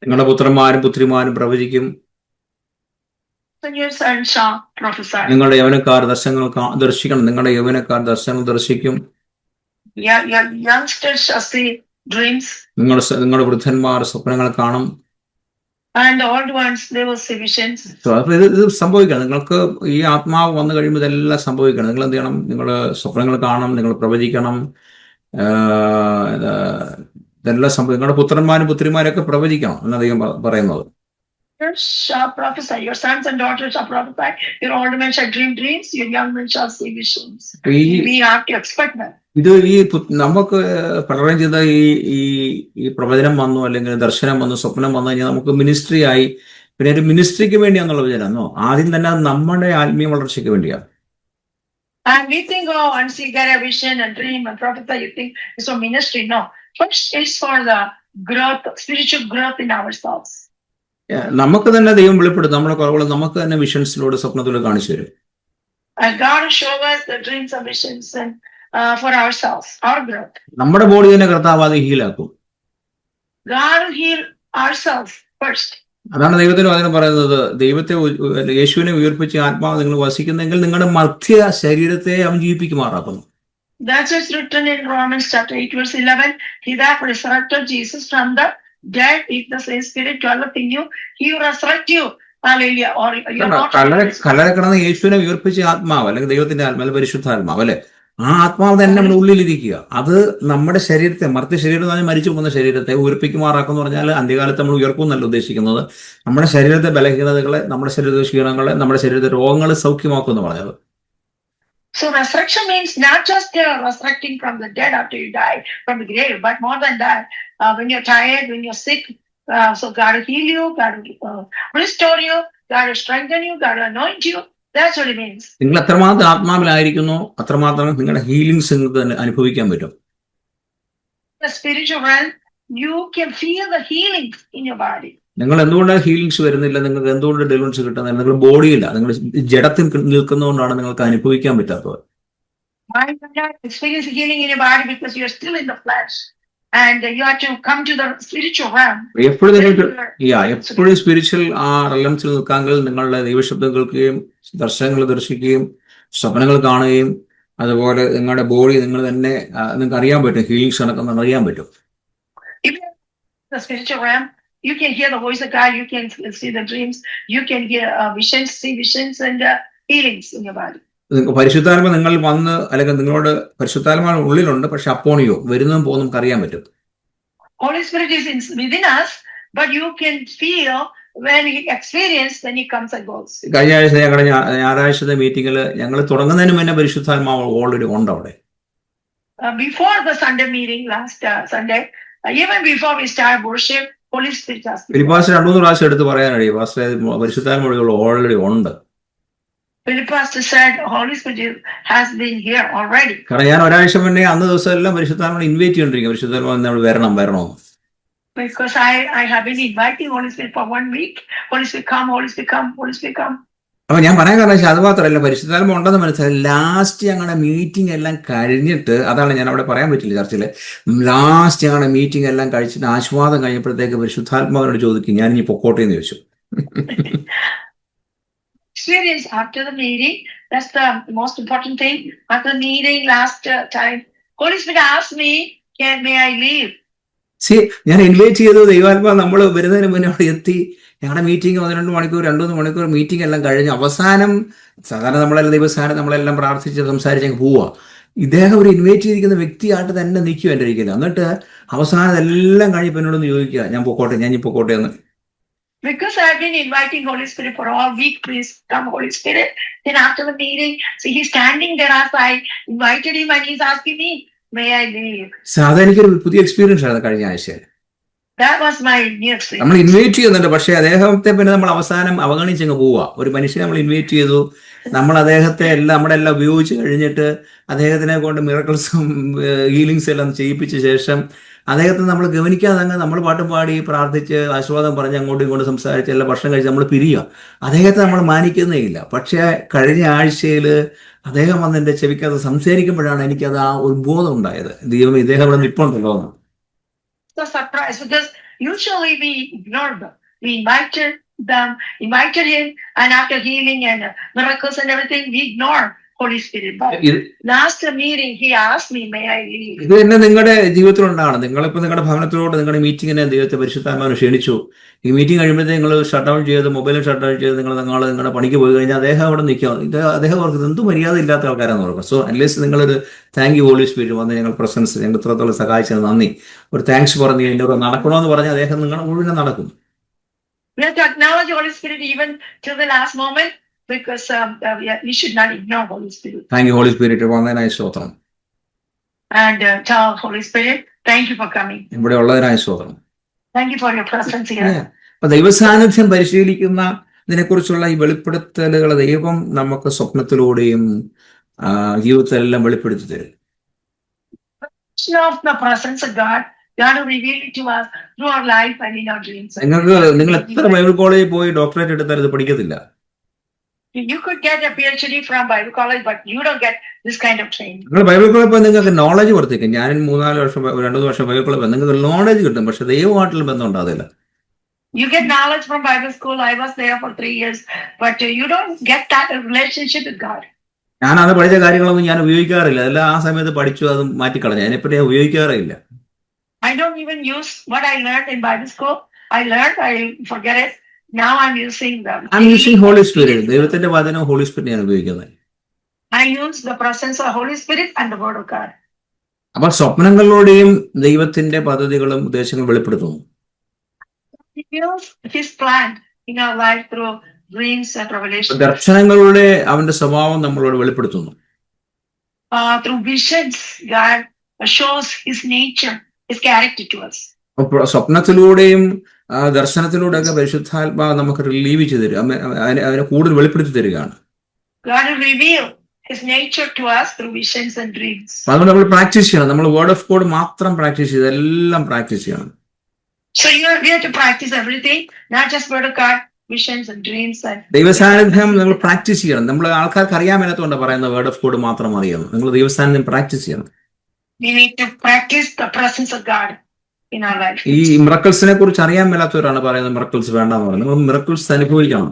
നിങ്ങളുടെ പുത്രന്മാരും പുത്രിമാരും പ്രവചിക്കും, Your son shall prophesy. നിങ്ങളുടെ യൗവനക്കാർ ദർശനങ്ങൾ ദർശിക്കണം, നിങ്ങളുടെ യൗവനക്കാർ ദർശനങ്ങൾ ദർശിക്കും. Your youngsters shall see dreams. നിങ്ങളുടെ വൃദ്ധന്മാർ സ്വപ്നങ്ങൾ കാണും. And the old ones, they will see visions. ഇത് സംഭവിക്കണം. നിങ്ങൾക്ക് ഈ ആത്മാവ് വന്നു കഴിയുമ്പോൾ ഇതെല്ലാം സംഭവിക്കണം. നിങ്ങൾ എന്ത് ചെയ്യണം? നിങ്ങൾ സ്വപ്നങ്ങൾ കാണണം, നിങ്ങൾ പ്രവചിക്കണം. ഇതെല്ലാം സംഭവിക്കും. നിങ്ങളുടെ പുത്രന്മാരും പുത്രിമാരൊക്കെ പ്രവചിക്കണം എന്നാണ് ദൈവം പറയുന്നത്. Shall prophesy. Your sons and daughters shall prophesy. Your old men shall dream dreams. Your young men shall see visions. We have to expect that. ഇത് ഈ നമുക്ക് പ്രളയം ചെയ്ത ഈ പ്രവചനം വന്നു, അല്ലെങ്കിൽ ദർശനം വന്നു, സ്വപ്നം വന്നു കഴിഞ്ഞാൽ നമുക്ക് മിനിസ്ട്രി ആയി. പിന്നെ ഒരു മിനിസ്ട്രിക്ക് വേണ്ടിയാണെന്നുള്ള വിചാരമോ? ആദ്യം തന്നെ നമ്മുടെ ആത്മീയ വളർച്ചയ്ക്ക് വേണ്ടിയാണ്. And we think, oh, once you get a vision and dream and prophesy, you think it's for ministry. No, first it's for the growth, spiritual growth in ourselves. നമുക്ക് തന്നെ ദൈവം വെളിപ്പെടുത്തും നമ്മുടെ കുറവുകൾ നമുക്ക് തന്നെ വിഷൻസിലൂടെ, സ്വപ്നത്തിലൂടെ കാണിച്ചു തരും. And God will show us the dreams and visions and for ourselves, our growth. നമ്മുടെ ബോഡി തന്നെ കർത്താവ് അത് ഹീലാക്കും. God will heal ourselves first. അതാണ് ദൈവത്തിന് വചനം പറയുന്നത്. യേശുവിനെ ഉയർപ്പിച്ച് ആത്മാവ് നിങ്ങൾ വസിക്കുന്നെങ്കിൽ നിങ്ങളുടെ മധ്യ ശരീരത്തെ അവൻ ജീവിപ്പിക്കുമാറാക്കുന്നു. That's what's written in Romans chapter 8 verse 11. He that resurrected Jesus from the dead, if the same spirit dwelleth in you, he will resurrect you. Hallelujah. Or you're not. കല്ലറ കിടന്ന യേശുവിനെ ഉയർപ്പിച്ച ആത്മാവ്, അല്ലെങ്കിൽ ദൈവത്തിന്റെ ആത്മാവ്, പരിശുദ്ധാത്മാവ് അല്ലെ, ആ ആത്മാവ് തന്നെ നമ്മുടെ ഉള്ളിലിരിക്കുക. അത് നമ്മുടെ ശരീരത്തെ, മർത്ത ശരീരം എന്ന് പറഞ്ഞാൽ മരിച്ചു പോകുന്ന ശരീരത്തെ ഉയർപ്പിക്കുമാറാക്കെന്ന് പറഞ്ഞാൽ അന്ത്യകാലത്ത് നമ്മൾ ഉയർക്കും എന്നല്ല ഉദ്ദേശിക്കുന്നത്. നമ്മുടെ ശരീരത്തെ ബലഹീനതകളെ, നമ്മുടെ ശരീരത്തെ ക്ഷീണങ്ങളെ, നമ്മുടെ ശരീരത്തെ രോഗങ്ങളെ സൗഖ്യമാക്കും എന്ന് പറഞ്ഞത്. So resurrection means not just resurrecting from the dead after you die from the grave, but more than that, when you're tired, when you're sick, so God will heal you, God will restore you, God will strengthen you, God will anoint you. That's what it means. നിങ്ങൾ എത്രമാത്രം ആത്മാവിലായിരിക്കുന്നു അത്രമാത്രം നിങ്ങളുടെ healings നിങ്ങൾക്ക് അനുഭവിക്കാൻ പറ്റും. The spiritual realm, you can feel the healing in your body. നിങ്ങൾ എന്തുകൊണ്ടാണ് healings വരുന്നില്ല, നിങ്ങൾക്ക് എന്തുകൊണ്ട് ഡെലിവറൻസ് കിട്ടുന്നില്ല? നിങ്ങളുടെ ബോഡിയില്ല, നിങ്ങൾ ജഡത്തിൽ നിൽക്കുന്നതുകൊണ്ടാണ് നിങ്ങൾക്ക് അനുഭവിക്കാൻ പറ്റാത്തത്. Why you not experience healing in your body? Because you're still in the flesh, and you have to come to the spiritual realm. എപ്പോഴും സ്പിരിച്വൽ ആ റെലംസിൽ നിൽക്കാമെങ്കിൽ നിങ്ങളുടെ ദൈവശബ്ദം കേൾക്കുകയും ദർശനങ്ങൾ ദർശിക്കുകയും സ്വപ്നങ്ങൾ കാണുകയും അതുപോലെ നിങ്ങളുടെ ബോഡി നിങ്ങൾ തന്നെ നിങ്ങൾക്ക് അറിയാൻ പറ്റും, ഹീലിംഗ്സ് നടക്കുന്നത് അറിയാൻ പറ്റും. If you're in the spiritual realm, you can hear the voice of God, you can see the dreams, you can hear visions, see visions and healings in your body. പരിശുദ്ധാത്മ നിങ്ങൾ വന്ന്, അല്ലെങ്കിൽ നിങ്ങളോട് പരിശുദ്ധാത്മാ ഉള്ളിലുണ്ട്, പക്ഷെ അപ്പോണിയോ വരുന്നതും പോകുന്നതും നമുക്ക് അറിയാൻ പറ്റും. Holy Spirit is within us, but you can feel when he experience, when he comes and goes. കഴിഞ്ഞ ആഴ്ച ഞങ്ങളുടെ ഞായറാഴ്ചത്തെ മീറ്റിംഗിൽ ഞങ്ങൾ തുടങ്ങുന്നതിന് മുന്നേ പരിശുദ്ധാത്മാവ് ഓൾറെഡി ഉണ്ട് അവിടെ. Before the Sunday meeting last Sunday, even before we start worship, Holy Spirit has been. ഫിലിപ്പാസ് 2-3 പ്രാവശ്യം എടുത്ത് പറയാനടി പരിശുദ്ധാത്മാവ് ഓൾറെഡി ഉണ്ട്. Philippus said Holy Spirit has been here already. കാരണം ഞാൻ ഒരാഴ്ച മുന്നേ അന്ന് ദിവസം എല്ലാം പരിശുദ്ധാത്മാവിനെ ഇൻവൈറ്റ് ചെയ്തോണ്ടിരിക്കും, പരിശുദ്ധാത്മാവ് നമ്മൾ വരണോ. Because I have been inviting Holy Spirit for 1 week. Holy Spirit come, Holy Spirit come, Holy Spirit come. അപ്പൊ ഞാൻ പറയാൻ കാരണം അത് മാത്രമല്ല, പരിശുദ്ധാത്മ ഉണ്ടെന്ന് മനസ്സിലായി. ലാസ്റ്റ് ഞങ്ങളുടെ മീറ്റിംഗ് എല്ലാം കഴിഞ്ഞിട്ട്, അതാണ് ഞാൻ അവിടെ പറയാൻ പറ്റില്ല ചർച്ചില്, ലാസ്റ്റ് ഞങ്ങളുടെ മീറ്റിംഗ് എല്ലാം കഴിച്ചിട്ട് ആശ്വാദം കഴിഞ്ഞപ്പോഴത്തേക്ക് പരിശുദ്ധാത്മാവിനോട് ചോദിക്കും, ഞാൻ ഇനി പൊക്കോട്ടെ എന്ന് ചോദിച്ചു. Experience after the meeting, that's the most important thing. After the meeting last time, Holy Spirit asked me, may I leave? ഞാൻ ഇൻവൈറ്റ് ചെയ്തു, ദൈവാത്മാ നമ്മൾ വരുന്നതിന് മുന്നേ അവിടെ എത്തി. ഞങ്ങളുടെ മീറ്റിംഗ് 1-2 മണിക്കൂർ 2-3 മണിക്കൂർ മീറ്റിംഗ് എല്ലാം കഴിഞ്ഞ് അവസാനം, സാധാരണ നമ്മളെല്ലാം ദൈവസ്ഥാനം നമ്മളെല്ലാം പ്രാർത്ഥിച്ച് സംസാരിച്ച് പോവുക. ഇദ്ദേഹം ഒരു ഇൻവൈറ്റ് ചെയ്തിരിക്കുന്ന വ്യക്തിയായിട്ട് തന്നെ നിൽക്കും എൻ്റെ ഇരിക്കുന്നത്. എന്നിട്ട് അവസാനം എല്ലാം കഴിഞ്ഞപ്പോൾ എന്നോടൊന്ന് ചോദിക്കുക, ഞാൻ പൊക്കോട്ടെ എന്ന്. Because I've been inviting Holy Spirit for all week, please come Holy Spirit. Then after the meeting, see he's standing there as I invited him and he's asking me, may I leave? സാധാരണ എനിക്കൊരു പുതിയ experience ആണ് കഴിഞ്ഞ ആഴ്ച. That was my new experience. നമ്മൾ invite ചെയ്യുന്നുണ്ട്, പക്ഷെ അദ്ദേഹത്തെ പിന്നെ നമ്മൾ അവസാനം അവഗണിച്ചങ്ങ് പോവുക. ഒരു മനുഷ്യനെ നമ്മൾ ഇൻവൈറ്റ് ചെയ്തു, നമ്മൾ അദ്ദേഹത്തെ നമ്മുടെ എല്ലാം ഉപയോഗിച്ച് കഴിഞ്ഞിട്ട് അദ്ദേഹത്തിനെ കൊണ്ട് മിറക്കിൾസും ഹീലിങ്സ് എല്ലാം ചെയ്യിപ്പിച്ച ശേഷം അദ്ദേഹത്തെ നമ്മൾ ഗവനിക്കാതെ നമ്മൾ പാട്ടും പാടി പ്രാർത്ഥിച്ച് ആശീർവാദം പറഞ്ഞ് അങ്ങോട്ടും ഇങ്ങോട്ടും സംസാരിച്ച് എല്ലാം ഭക്ഷണം കഴിച്ച് നമ്മൾ പിരിയുക. അദ്ദേഹത്തെ നമ്മൾ മാനിക്കുന്നേ ഇല്ല. പക്ഷേ കഴിഞ്ഞ ആഴ്ചയിൽ അദ്ദേഹം വന്ന് എൻ്റെ ചെവിക്കകത്ത് സംസാരിക്കുമ്പോഴാണ് എനിക്കത് ആ ഉത്ബോധം ഉണ്ടായത്, ദൈവം ഇദ്ദേഹം ഇവിടെ നിൽപ്പുണ്ടല്ലോ എന്ന്. So surprised, because usually we ignored them. We invited him, and after healing and miracles and everything, we ignore Holy Spirit. But last meeting, he asked me, may I leave? ഇത് തന്നെ നിങ്ങളുടെ ജീവിതത്തിലുണ്ടാണ്. നിങ്ങളിപ്പോ നിങ്ങളുടെ ഭവനത്തിലോട്ട് നിങ്ങളുടെ മീറ്റിങ്ങിനെ ദൈവത്തെ പരിശുദ്ധാത്മാവിനെ ക്ഷണിച്ചു. ഈ മീറ്റിംഗ് കഴിയുമ്പോഴത്തേക്ക് നിങ്ങൾ ഷട്ട് ഡൗൺ ചെയ്ത്, മൊബൈലിൽ ഷട്ട് ഡൗൺ ചെയ്ത് നിങ്ങളുടെ പണിക്ക് പോയി കഴിഞ്ഞാൽ അദ്ദേഹം അവിടെ നിൽക്കുക. അദ്ദേഹം അവർക്ക് എന്തും മര്യാദ ഇല്ലാത്ത ആൾക്കാരാന്ന് ഓർക്കുക. സോ അറ്റ്ലീസ്റ്റ് നിങ്ങളൊരു താങ്ക് യു ഹോളി സ്പിരിറ്റ് വന്ന് ഞങ്ങൾ പ്രസൻസ് ഞങ്ങൾ ഇത്രത്തോളം സഹായിച്ചത് നന്ദി, ഒരു താങ്ക്സ് പറഞ്ഞ് എൻ്റെ കൂടെ നടക്കണമെന്ന് പറഞ്ഞാൽ അദ്ദേഹം നിങ്ങളുടെ മുഴുവൻ നടക്കും. We have to acknowledge Holy Spirit even till the last moment, because we should not ignore Holy Spirit. Thank you Holy Spirit. വന്നതിനായി സ്തോത്രം. And tell Holy Spirit, thank you for coming. ഇവിടെ ഉള്ളതിനായി സ്തോത്രം. Thank you for your presence here. അപ്പൊ ദൈവസാന്നിധ്യം പരിശീലിക്കുന്ന ഇതിനെക്കുറിച്ചുള്ള ഈ വെളിപ്പെടുത്തലുകൾ ദൈവം നമുക്ക് സ്വപ്നത്തിലൂടെയും ജീവിതത്തിലെല്ലാം വെളിപ്പെടുത്തി തരും. Of the presence of God will reveal it to us through our life and in our dreams. നിങ്ങൾ എത്ര ബൈബിൾ കോളേജിൽ പോയി ഡോക്ടറേറ്റ് എടുത്താൽ ഇത് പഠിക്കത്തില്ല. You could get a PhD from Bible college, but you don't get this kind of training. നിങ്ങൾ Bible കോളേജിൽ പോയി നിങ്ങൾക്ക് നോളജ് വർദ്ധിക്കും. ഞാൻ 3-4 വർഷം 2 വർഷം ബൈബിൾ കോളേജിൽ പോയി നിങ്ങൾക്ക് നോളജ് കിട്ടും, പക്ഷെ ദൈവമായിട്ടുള്ള ബന്ധം ഉണ്ടാവില്ല. You get knowledge from Bible school. I was there for 3 years, but you don't get that relationship with God. ഞാനത് പഠിച്ച കാര്യങ്ങളൊന്നും ഞാൻ ഉപയോഗിക്കാറില്ല. അതെല്ലാം ആ സമയത്ത് പഠിച്ചു, അത് മാറ്റിക്കളഞ്ഞു. അതിനെപ്പറ്റി ഞാൻ ഉപയോഗിക്കാറില്ല. I don't even use what I learned in Bible school. I forget it. Now I'm using them. I'm using Holy Spirit. ദൈവത്തിന്റെ വചനം ഹോളി സ്പിരിറ്റ് ഞാൻ ഉപയോഗിക്കുന്നത്. I use the presence of Holy Spirit and the Word of God. അപ്പോൾ സ്വപ്നങ്ങളിലൂടെയും ദൈവത്തിന്റെ പദ്ധതികളും ഉദ്ദേശങ്ങളും വെളിപ്പെടുത്തുന്നു. He reveals His plan in our life through dreams and revelations. ദർശനങ്ങളുടെ അവന്റെ സ്വഭാവം നമ്മളോട് വെളിപ്പെടുത്തുന്നു. Through visions, God shows His nature, His character to us. അപ്പോൾ സ്വപ്നത്തിലൂടെയും ദർശനത്തിലൂടെയൊക്കെ പരിശുദ്ധാത്മാവ് നമുക്ക് റിലീവ് ചെയ്ത് തരും, അതിനെ കൂടുതൽ വെളിപ്പെടുത്തി തരികയാണ്. God will reveal His nature to us through visions and dreams. അതുകൊണ്ട് നമ്മൾ പ്രാക്ടീസ് ചെയ്യണം. നമ്മൾ വേർഡ് ഓഫ് ഗോഡ് മാത്രം പ്രാക്ടീസ് ചെയ്ത് എല്ലാം പ്രാക്ടീസ് ചെയ്യണം. So we have to practice everything, not just Word of God, visions and dreams. ദൈവസാന്നിധ്യം നിങ്ങൾ പ്രാക്ടീസ് ചെയ്യണം. നമ്മൾ ആൾക്കാർക്ക് അറിയാൻ മേലാത്തതുകൊണ്ട് പറയുന്നത് വേർഡ് ഓഫ് ഗോഡ് മാത്രം അറിയണം. നിങ്ങൾ ദൈവസാന്നിധ്യം പ്രാക്ടീസ് ചെയ്യണം. We need to practice the presence of God in our life. ഈ മിറക്കിൾസിനെ കുറിച്ച് അറിയാൻ മേലാത്തവരാണ് പറയുന്നത് മിറക്കിൾസ് വേണ്ടെന്ന് പറയുന്നത്. നിങ്ങൾ മിറക്കിൾസ് അനുഭവിക്കണം.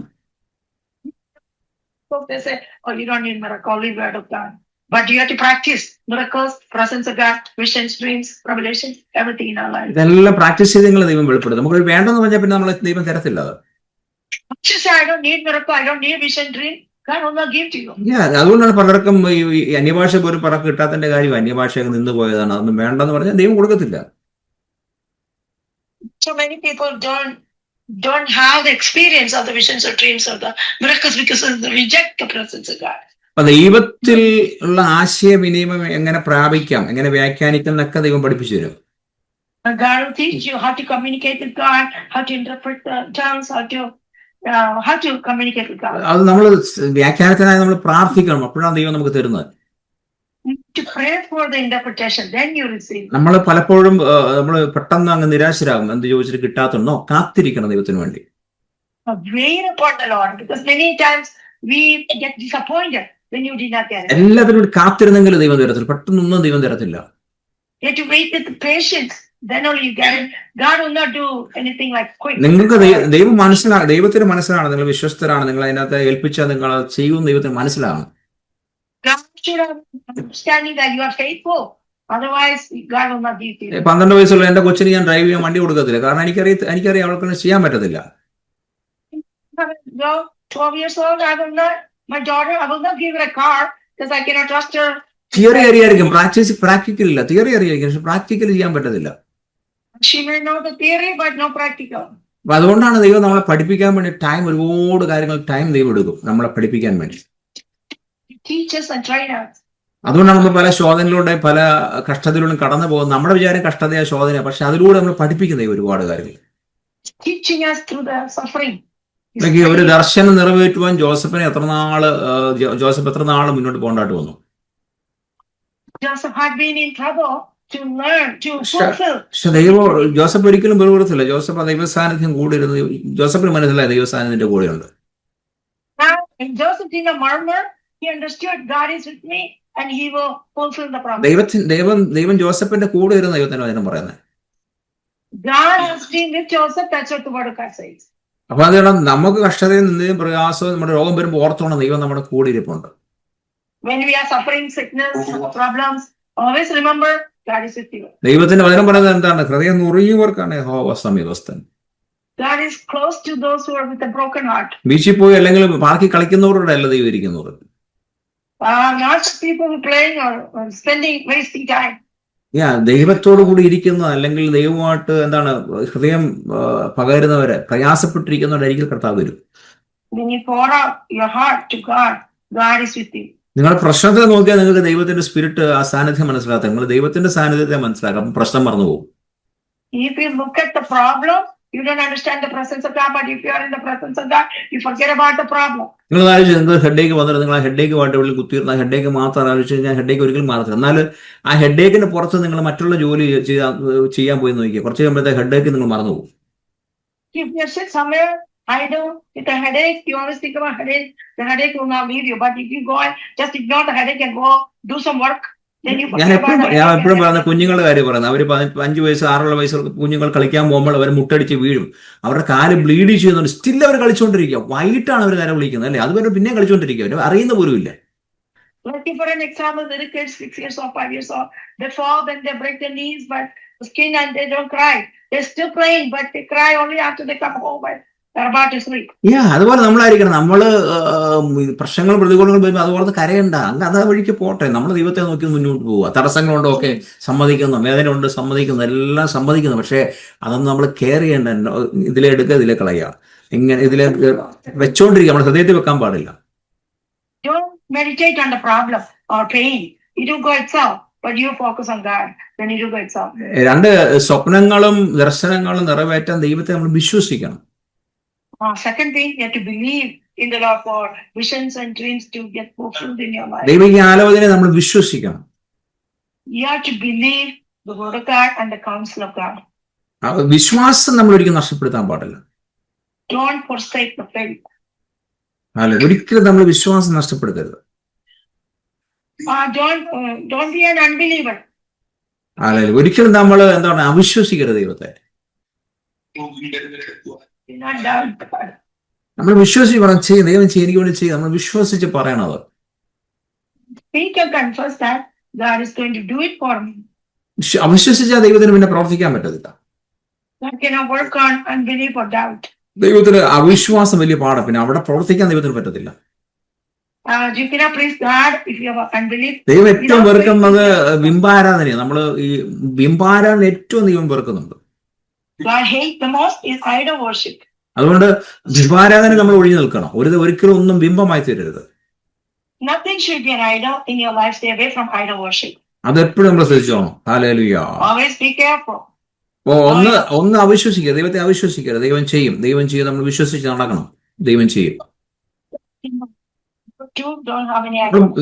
So they say, oh, you don't need miracle, only Word of God. But you have to practice miracles, presence of God, visions, dreams, revelations, everything in our life. ഇതെല്ലാം practice ചെയ്ത് നിങ്ങൾ ദൈവം വെളിപ്പെടുത്തും. നമുക്ക് വേണ്ടെന്ന് പറഞ്ഞാൽ പിന്നെ നമ്മൾ ദൈവം തരത്തില്ല. അത് You say, I don't need miracle, I don't need vision, dream. God will not give to you. അതുകൊണ്ടാണ് പലർക്കും ഈ അന്യഭാഷ പോലും പറക്ക് കിട്ടാത്തതിന്റെ കാര്യം അന്യഭാഷയൊക്കെ നിന്ന് പോയതാണ്. അതൊന്നും വേണ്ടെന്ന് പറഞ്ഞാൽ ദൈവം കൊടുക്കത്തില്ല. So many people don't have the experience of the visions or dreams or the miracles because they reject the presence of God. അപ്പൊ ദൈവത്തിൽ ഉള്ള ആശയവിനിമയം എങ്ങനെ പ്രാപിക്കാം, എങ്ങനെ വ്യാഖ്യാനിക്കാം എന്നൊക്കെ ദൈവം പഠിപ്പിച്ചു തരും. God will teach you how to communicate with God, how to interpret the tongues, how to communicate with God. അത് നമ്മൾ വ്യാഖ്യാനത്തിനായി നമ്മൾ പ്രാർത്ഥിക്കണം. അപ്പോഴാണ് ദൈവം നമുക്ക് തരുന്നത്. To pray for the interpretation, then you receive. നമ്മൾ പലപ്പോഴും നമ്മൾ പെട്ടെന്ന് അങ്ങ് നിരാശരാകും. എന്ത് ചോദിച്ചിട്ട് കിട്ടാത്തുണ്ടോ, കാത്തിരിക്കണം ദൈവത്തിന് വേണ്ടി. Wait upon the Lord, because many times we get disappointed when you did not get it. എല്ലാത്തിനും കാത്തിരുന്നെങ്കിൽ ദൈവം തരത്തില്ല. പെട്ടെന്നൊന്നും ദൈവം തരത്തില്ല. You have to wait with patience. Then only you get it. God will not do anything like quick. നിങ്ങൾക്ക് ദൈവത്തിന് മനസ്സിലാണ്, നിങ്ങൾ വിശ്വസ്തരാണ്, നിങ്ങൾ അതിനകത്ത് ഏൽപ്പിച്ചാൽ നിങ്ങൾ ചെയ്യും. ദൈവത്തിന് മനസ്സിലാണ്. God should have understanding that you are faithful. Otherwise, God will not give you. 12 വയസ്സുള്ള എന്റെ കൊച്ചിന് ഞാൻ ഡ്രൈവ് ചെയ്യാൻ വണ്ടി കൊടുക്കത്തില്ല. കാരണം എനിക്കറിയാം അവൾക്ക് ചെയ്യാൻ പറ്റത്തില്ല. 12 years old, my daughter, I will not give her a car because I cannot trust her. Theory അറിയായിരിക്കും, പ്രാക്ടിക്കൽ ഇല്ല. തിയറി അറിയായിരിക്കും, പക്ഷെ പ്രാക്ടിക്കൽ ചെയ്യാൻ പറ്റത്തില്ല. She may know the theory, but no practical. അപ്പൊ അതുകൊണ്ടാണ് ദൈവം നമ്മളെ പഠിപ്പിക്കാൻ വേണ്ടി ഒരുപാട് കാര്യങ്ങൾ ദൈവം എടുക്കും നമ്മളെ പഠിപ്പിക്കാൻ വേണ്ടി. Teach us and train us. അതുകൊണ്ടാണ് നമ്മൾ പല ശോധനയിലൂടെ പല കഷ്ടതയിലൂടെ കടന്നു പോകുന്നത്. നമ്മുടെ വിചാരം കഷ്ടതയാ ശോധന, പക്ഷെ അതിലൂടെ നമ്മൾ പഠിപ്പിക്കുന്ന ഒരുപാട് കാര്യങ്ങൾ. Teaching us through the suffering. ഒരു ദർശനം നിറവേറ്റുവാൻ ജോസഫ് എത്ര നാള് മുന്നോട്ട് പോകേണ്ടതായിട്ട് വന്നു. Joseph had been in trouble to learn to fulfill. പക്ഷെ ജോസഫ് ഒരിക്കലും വെറുതെ ജോസഫ് ദൈവസാന്നിധ്യം കൂടെ ഇരുന്ന് ജോസഫിന് മനസ്സിലായി ദൈവസാന്നിധ്യത്തിന്റെ കൂടെയുണ്ട്. And Joseph did not murmur. He understood God is with me and he will fulfill the promise. ദൈവം ജോസഫിന്റെ കൂടെ ഇരുന്ന് ദൈവത്തിന്റെ വചനം പറയുന്നത്. God has been with Joseph. That's what the word of God says. അപ്പൊ അതുകൊണ്ട് നമുക്ക് കഷ്ടതയിൽ നിന്നും പ്രയാസവും നമ്മുടെ രോഗം വരുമ്പോൾ ഓർത്തോണം ദൈവം നമ്മുടെ കൂടെ ഇരിപ്പുണ്ട്. When we are suffering sickness, problems, always remember God is with you. ദൈവത്തിന്റെ വചനം പറയുന്നത് എന്താണ്? ഹൃദയം നുറുങ്ങിയവർക്കാണ് യഹോവ സമീപസ്ഥൻ. God is close to those who are with a broken heart. ബീച്ചിൽ പോയി അല്ലെങ്കിൽ പാർക്കി കളിക്കുന്നവരുടെ അല്ല ദൈവം ഇരിക്കുന്നവർ. Not people who playing or wasting time. ദൈവത്തോടു കൂടി ഇരിക്കുന്ന അല്ലെങ്കിൽ ദൈവമായിട്ട് ഹൃദയം പകരുന്നവരെ പ്രയാസപ്പെട്ടിരിക്കുന്നവരായിരിക്കും കർത്താവ് വരും. When you pour out your heart to God, God is with you. നിങ്ങളുടെ പ്രശ്നത്തെ നോക്കിയാൽ നിങ്ങൾക്ക് ദൈവത്തിന്റെ സ്പിരിറ്റ് ആ സാന്നിധ്യം മനസ്സിലാക്കാം. നിങ്ങൾ ദൈവത്തിന്റെ സാന്നിധ്യത്തെ മനസ്സിലാക്കാം, പ്രശ്നം മറന്നു പോകും. If you look at the problem, you don't understand the presence of God. But if you are in the presence of God, you forget about the problem. നിങ്ങൾ ആലോചിച്ച് നിങ്ങൾക്ക് ഹെഡേക്ക് വന്നിട്ട് നിങ്ങൾ ആ ഹെഡേക്കുമായിട്ട് ഉള്ളിൽ കുത്തിയിരുന്ന ഹെഡേക്ക് മാത്രം ആലോചിച്ച് കഴിഞ്ഞാൽ ഹെഡേക്ക് ഒരിക്കലും മാറത്തില്ല. എന്നാൽ ആ ഹെഡേക്കിന് പുറത്ത് നിങ്ങൾ മറ്റുള്ള ജോലി ചെയ്യാൻ പോയി നോക്കിയാൽ കുറച്ച് കഴിയുമ്പോഴത്തെ ഹെഡേക്ക് നിങ്ങൾ മറന്നു പോകും. If you sit somewhere idle with a headache, you always think about headache. The headache will not leave you. But if you go and just ignore the headache and go do some work, then you forget about the headache. ഞാൻ എപ്പോഴും പറയുന്ന കുഞ്ഞുങ്ങളുടെ കാര്യം പറയുന്നത്. അവർ 5 വയസ്സ് 6 വയസ്സുള്ള കുഞ്ഞുങ്ങൾ കളിക്കാൻ പോകുമ്പോൾ അവർ മുട്ടടിച്ച് വീഴും, അവരുടെ കാല് ബ്ലീഡ് ചെയ്യുന്നുണ്ട്, സ്റ്റിൽ അവർ കളിച്ചുകൊണ്ടിരിക്കുക. വൈകിട്ടാണ് അവർ കാര്യം വിളിക്കുന്നത് അല്ലേ, അതുവരെ പിന്നെ കളിച്ചുകൊണ്ടിരിക്കുക, അവർ അറിയുന്ന പോലും ഇല്ല. Let's say for an example, the kids 6 years or 5 years old, they fall, then they break their knees, but the skin and they don't cry. They're still playing, but they cry only after they come home and they're about to sleep. അതുപോലെ നമ്മളായിരിക്കണം. നമ്മള് പ്രശ്നങ്ങളും പ്രതികൂലങ്ങളും വരുമ്പോൾ അതുപോലെ കരയണ്ട, അല്ല അത് വഴിക്ക് പോട്ടെ. നമ്മൾ ദൈവത്തെ നോക്കി മുന്നോട്ട് പോവുക. തടസ്സങ്ങളുണ്ടോ ഒക്കെ സമ്മതിക്കുന്നു, വേദനയുണ്ട് സമ്മതിക്കുന്നു, എല്ലാം സമ്മതിക്കുന്നു. പക്ഷെ അതൊന്നും നമ്മൾ കെയർ ചെയ്യേണ്ട. ഇതിലെ എടുക്കുക, ഇതിലെ കളയുക, ഇങ്ങനെ ഇതിലെ വെച്ചോണ്ടിരിക്കുക. നമ്മുടെ ഹൃദയത്തിൽ വെക്കാൻ പാടില്ല. Don't meditate on the problem or pain. It will go itself, but you focus on God, then it will go itself. രണ്ട് സ്വപ്നങ്ങളും ദർശനങ്ങളും നിറവേറ്റാൻ ദൈവത്തെ നമ്മൾ വിശ്വസിക്കണം. Second thing, you have to believe in the Lord for visions and dreams to get fulfilled in your life. ദൈവിക ആലോചനയെ നമ്മൾ വിശ്വസിക്കണം. You have to believe the word of God and the counsel of God. വിശ്വാസം നമ്മൾ ഒരിക്കലും നഷ്ടപ്പെടുത്താൻ പാടില്ല. Don't forsake the faith. അല്ല, ഒരിക്കലും നമ്മൾ വിശ്വാസം നഷ്ടപ്പെടുത്തരുത്. Don't be an unbeliever. അല്ല, ഒരിക്കലും നമ്മൾ എന്താണ് അവിശ്വസിക്കരുത് ദൈവത്തെ. Do not doubt God. നമ്മൾ വിശ്വസിച്ച് പറയണം, ചെയ്യും ദൈവം ചെയ്യും, എനിക്ക് വേണ്ടി ചെയ്യും. നമ്മൾ വിശ്വസിച്ച് പറയണത്. Speak and confess that God is going to do it for me. അവിശ്വസിച്ചാൽ ദൈവത്തിന് പിന്നെ പ്രവർത്തിക്കാൻ പറ്റത്തില്ല. God cannot work on unbelief or doubt. ദൈവത്തിന് അവിശ്വാസം വലിയ പാടാണ്, പിന്നെ അവിടെ പ്രവർത്തിക്കാൻ ദൈവത്തിന് പറ്റത്തില്ല. You cannot praise God if you have unbelief. ദൈവം ഏറ്റവും വെറുക്കുന്നത് ബിംബാരാധനയാണ്. നമ്മൾ ഈ ബിംബാരാധന ഏറ്റവും ദൈവം വെറുക്കുന്നുണ്ട്. God hates the most is idol worship. അതുകൊണ്ട് ബിംബാരാധന നമ്മൾ ഒഴിഞ്ഞു നിൽക്കണം. ഒരിക്കലും ഒന്നും ബിംബമായി തീരരുത്. Nothing should be an idol in your life. Stay away from idol worship. അതെപ്പോഴും നമ്മൾ ശ്രദ്ധിച്ചോണം. ഹല്ലേലൂയ. Always be careful. ഒന്ന് അവിശ്വസിക്കുക, ദൈവത്തെ അവിശ്വസിക്കരുത്. ദൈവം ചെയ്യും, നമ്മൾ വിശ്വസിച്ച് നടക്കണം. ദൈവം ചെയ്യും.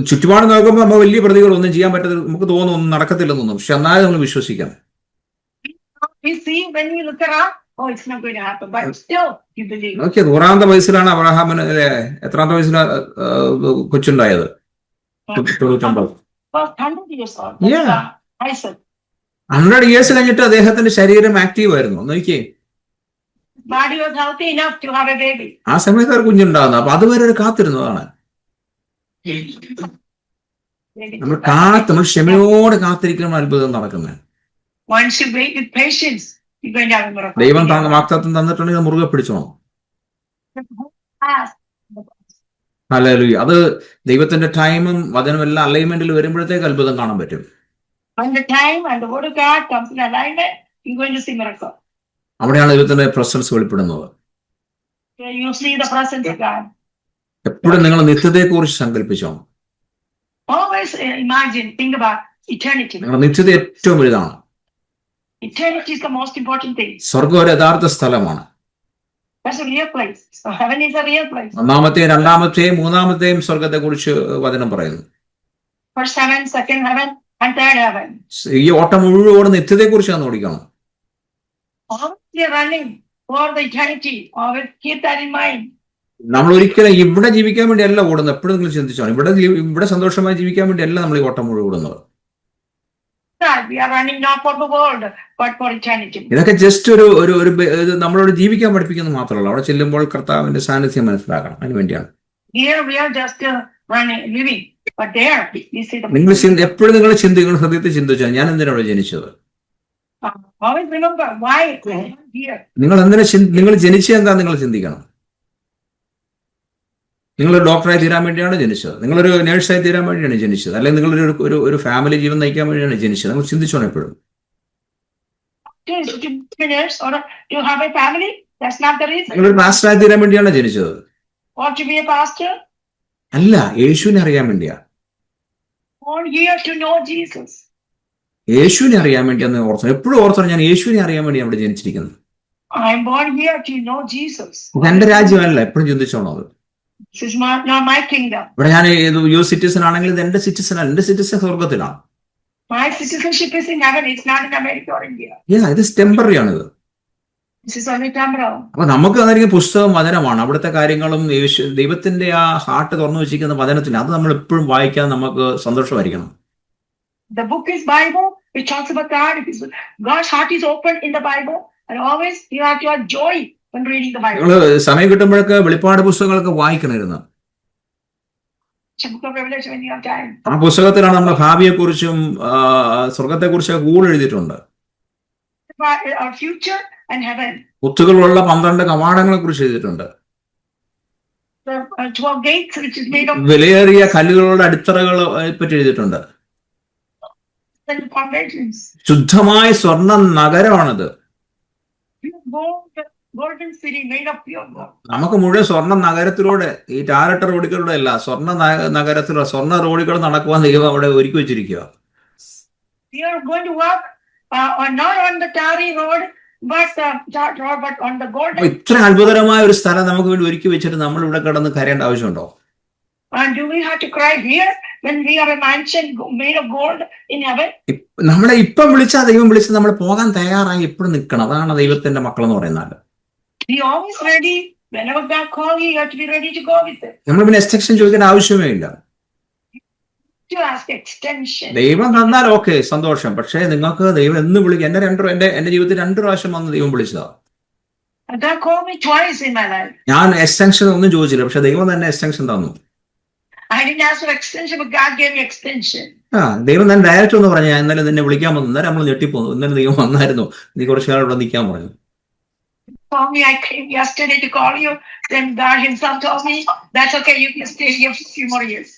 ചുറ്റുപാട് നോക്കുമ്പോൾ നമ്മൾ വലിയ പ്രതികൾ ഒന്നും ചെയ്യാൻ പറ്റത്തില്ല, നമുക്ക് തോന്നും ഒന്നും നടക്കത്തില്ലെന്നൊന്നും. പക്ഷെ എന്നാലും നമ്മൾ വിശ്വസിക്കണം. ഓക്കെ, 100 വയസ്സിലാണ് അബ്രഹാമിന്, എത്രാമത്തെ വയസ്സിലാണ് കൊച്ചുണ്ടായത്? 99. 100 years കഴിഞ്ഞിട്ട് അദ്ദേഹത്തിന്റെ ശരീരം ആക്റ്റീവ് ആയിരുന്നു. നോക്കിയേ, ആ സമയത്ത് ഒരു കുഞ്ഞുണ്ടാകുന്നു. അപ്പൊ അതുവരെ ഒരു കാത്തിരുന്നതാണ്. നമ്മൾ ക്ഷമയോടെ കാത്തിരിക്കണം അത്ഭുതം നടക്കുന്നത്. ദൈവം വാഗ്ദത്തം തന്നിട്ടുണ്ടെങ്കിൽ മുറുകെ പിടിച്ചോണം. ഹല്ലേലൂയ. അത് ദൈവത്തിന്റെ ടൈമും വചനം എല്ലാം അലൈൻമെന്റിൽ വരുമ്പോഴത്തേക്ക് അത്ഭുതം കാണാൻ പറ്റും. അവിടെയാണ് ദൈവത്തിന്റെ പ്രസൻസ് വെളിപ്പെടുന്നത്. എപ്പോഴും നിങ്ങൾ നിത്യതയെ കുറിച്ച് സങ്കല്പിച്ചോ. നിങ്ങളുടെ നിത്യത ഏറ്റവും വലുതാണ്. സ്വർഗം ഒരു യഥാർത്ഥ സ്ഥലമാണ്. ഒന്നാമത്തെയും രണ്ടാമത്തെയും മൂന്നാമത്തെയും സ്വർഗത്തെ കുറിച്ച് വചനം പറയുന്നു. ഈ ഓട്ടം മുഴുവൻ നിത്യതയെ കുറിച്ചാണ് ഓടിക്കണം. നമ്മൾ ഒരിക്കലും ഇവിടെ ജീവിക്കാൻ വേണ്ടി അല്ല ഓടുന്നത്. എപ്പോഴും നിങ്ങൾ ചിന്തിച്ചോ, ഇവിടെ സന്തോഷമായി ജീവിക്കാൻ വേണ്ടി അല്ല നമ്മൾ ഈ ഓട്ടം മുഴുവൻ ഓടുന്നത്. ഇതൊക്കെ ജസ്റ്റ് ഒരു നമ്മളോട് ജീവിക്കാൻ പഠിപ്പിക്കുന്നത് മാത്രമല്ല, അവിടെ ചെല്ലുമ്പോൾ കർത്താവിന്റെ സാന്നിധ്യം മനസ്സിലാക്കണം. അതിന് വേണ്ടിയാണ്. നിങ്ങൾ എപ്പോഴും നിങ്ങൾ ചിന്തിക്കണം, ഹൃദയത്തിൽ ചിന്തിച്ചാൽ ഞാൻ എന്തിനാണ് ജനിച്ചത്? നിങ്ങൾ എന്തിനാ നിങ്ങൾ ജനിച്ചത് എന്താ നിങ്ങൾ ചിന്തിക്കണം. നിങ്ങളൊരു ഡോക്ടറായി തീരാൻ വേണ്ടിയാണ് ജനിച്ചത്, നിങ്ങളൊരു നേഴ്സായി തീരാൻ വേണ്ടിയാണ് ജനിച്ചത്, അല്ലെങ്കിൽ നിങ്ങളൊരു ഒരു ഫാമിലി ജീവൻ നയിക്കാൻ വേണ്ടിയാണ് ജനിച്ചത്. നിങ്ങൾ ചിന്തിച്ചോണം എപ്പോഴും. നിങ്ങളൊരു പാസ്റ്ററായി തീരാൻ വേണ്ടിയാണ് ജനിച്ചത് അല്ല, യേശുവിനെ അറിയാൻ വേണ്ടിയാ. യേശുവിനെ അറിയാൻ വേണ്ടിയാന്ന് ഓർത്തോ, എപ്പോഴും ഓർത്തോ, ഞാൻ യേശുവിനെ അറിയാൻ വേണ്ടിയാണ് അവിടെ ജനിച്ചിരിക്കുന്നത്. എന്റെ രാജ്യമല്ല, എപ്പോഴും ചിന്തിച്ചോണോ അത്. ഇവിടെ ഞാൻ യു സിറ്റിസൺ ആണെങ്കിൽ ഇത് എന്റെ സിറ്റിസൺ അല്ല, എന്റെ സിറ്റിസൺ സ്വർഗത്തിലാണ്. ഇത് ടെമ്പററി ആണിത്. അപ്പൊ നമുക്ക് തന്നിരിക്കുന്ന പുസ്തകം വചനമാണ്. അവിടുത്തെ കാര്യങ്ങളും ദൈവത്തിന്റെ ആ ഹാർട്ട് തുറന്നു വെച്ചിരിക്കുന്ന വചനത്തിൽ അത് നമ്മൾ എപ്പോഴും വായിക്കാൻ നമുക്ക് സന്തോഷമായിരിക്കണം. നിങ്ങൾ സമയം കിട്ടുമ്പോഴൊക്കെ വെളിപ്പാട് പുസ്തകങ്ങളൊക്കെ വായിക്കണമായിരുന്നു. Book of Revelation when you have time. ആ പുസ്തകത്തിലാണ് നമ്മൾ ഭാവിയെക്കുറിച്ചും സ്വർഗത്തെക്കുറിച്ചൊക്കെ കൂടുതൽ എഴുതിയിട്ടുണ്ട്. Our future and heaven. കുത്തുകളുള്ള 12 കവാടങ്ങളെ കുറിച്ച് എഴുതിയിട്ടുണ്ട്. The 12 gates which is made of വിലയേറിയ കല്ലുകളുടെ അടിത്തറകളെ പറ്റി എഴുതിയിട്ടുണ്ട്. foundations. ശുദ്ധമായ സ്വർണ്ണ നഗരമാണത്. Golden city made of pure gold. നമുക്ക് മുഴുവൻ സ്വർണ്ണ നഗരത്തിലൂടെ, ഈ ടാരട്ട റോഡുകളുടെ അല്ല, സ്വർണ്ണ നഗരത്തിലൂടെ സ്വർണ്ണ റോഡുകൾ നടക്കുവാൻ ദൈവം അവിടെ ഒരുക്കി വെച്ചിരിക്കുക. We are going to walk not on the tarry road, but on the golden. ഇത്ര അത്ഭുതകരമായ ഒരു സ്ഥലം നമുക്ക് വേണ്ടി ഒരുക്കി വെച്ചിട്ട് നമ്മൾ ഇവിടെ കിടന്ന് കരയേണ്ട ആവശ്യമുണ്ടോ? And do we have to cry here when we are a mansion made of gold in heaven? നമ്മളെ ഇപ്പം വിളിച്ചാൽ ദൈവം വിളിച്ച് നമ്മൾ പോകാൻ തയ്യാറായി എപ്പോഴും നിൽക്കണം. അതാണ് ദൈവത്തിന്റെ മക്കൾ എന്ന് പറയുന്നത്. Be always ready. Whenever God calls you, you have to be ready to go with it. നമ്മൾ പിന്നെ എക്സ്റ്റൻഷൻ ചോദിക്കേണ്ട ആവശ്യമേ ഇല്ല. To ask extension. ദൈവം തന്നാൽ ഓക്കെ, സന്തോഷം. പക്ഷേ നിങ്ങൾക്ക് ദൈവം എന്ന് വിളിക്കും. എന്റെ ജീവിതത്തിൽ 2 പ്രാവശ്യം വന്ന് ദൈവം വിളിച്ചതാ. God called me twice in my life. ഞാൻ എക്സ്റ്റൻഷൻ ഒന്നും ചോദിച്ചില്ല, പക്ഷെ ദൈവം തന്നെ എക്സ്റ്റൻഷൻ തന്നു. I didn't ask for extension, but God gave me extension. ദൈവം തന്നെ ഡയറക്റ്റ് ഒന്ന് പറഞ്ഞു, ഞാൻ ഇന്നലെ നിന്നെ വിളിക്കാൻ വന്നു. ഇന്നലെ നമ്മൾ ഞെട്ടിപ്പോന്നു. ഇന്നലെ ദൈവം വന്നായിരുന്നു, നീ കുറച്ചു കാലം ഇവിടെ നിൽക്കാൻ പറഞ്ഞു. Told me I came yesterday to call you. Then God Himself told me, "That's okay. You can stay here for a few more years."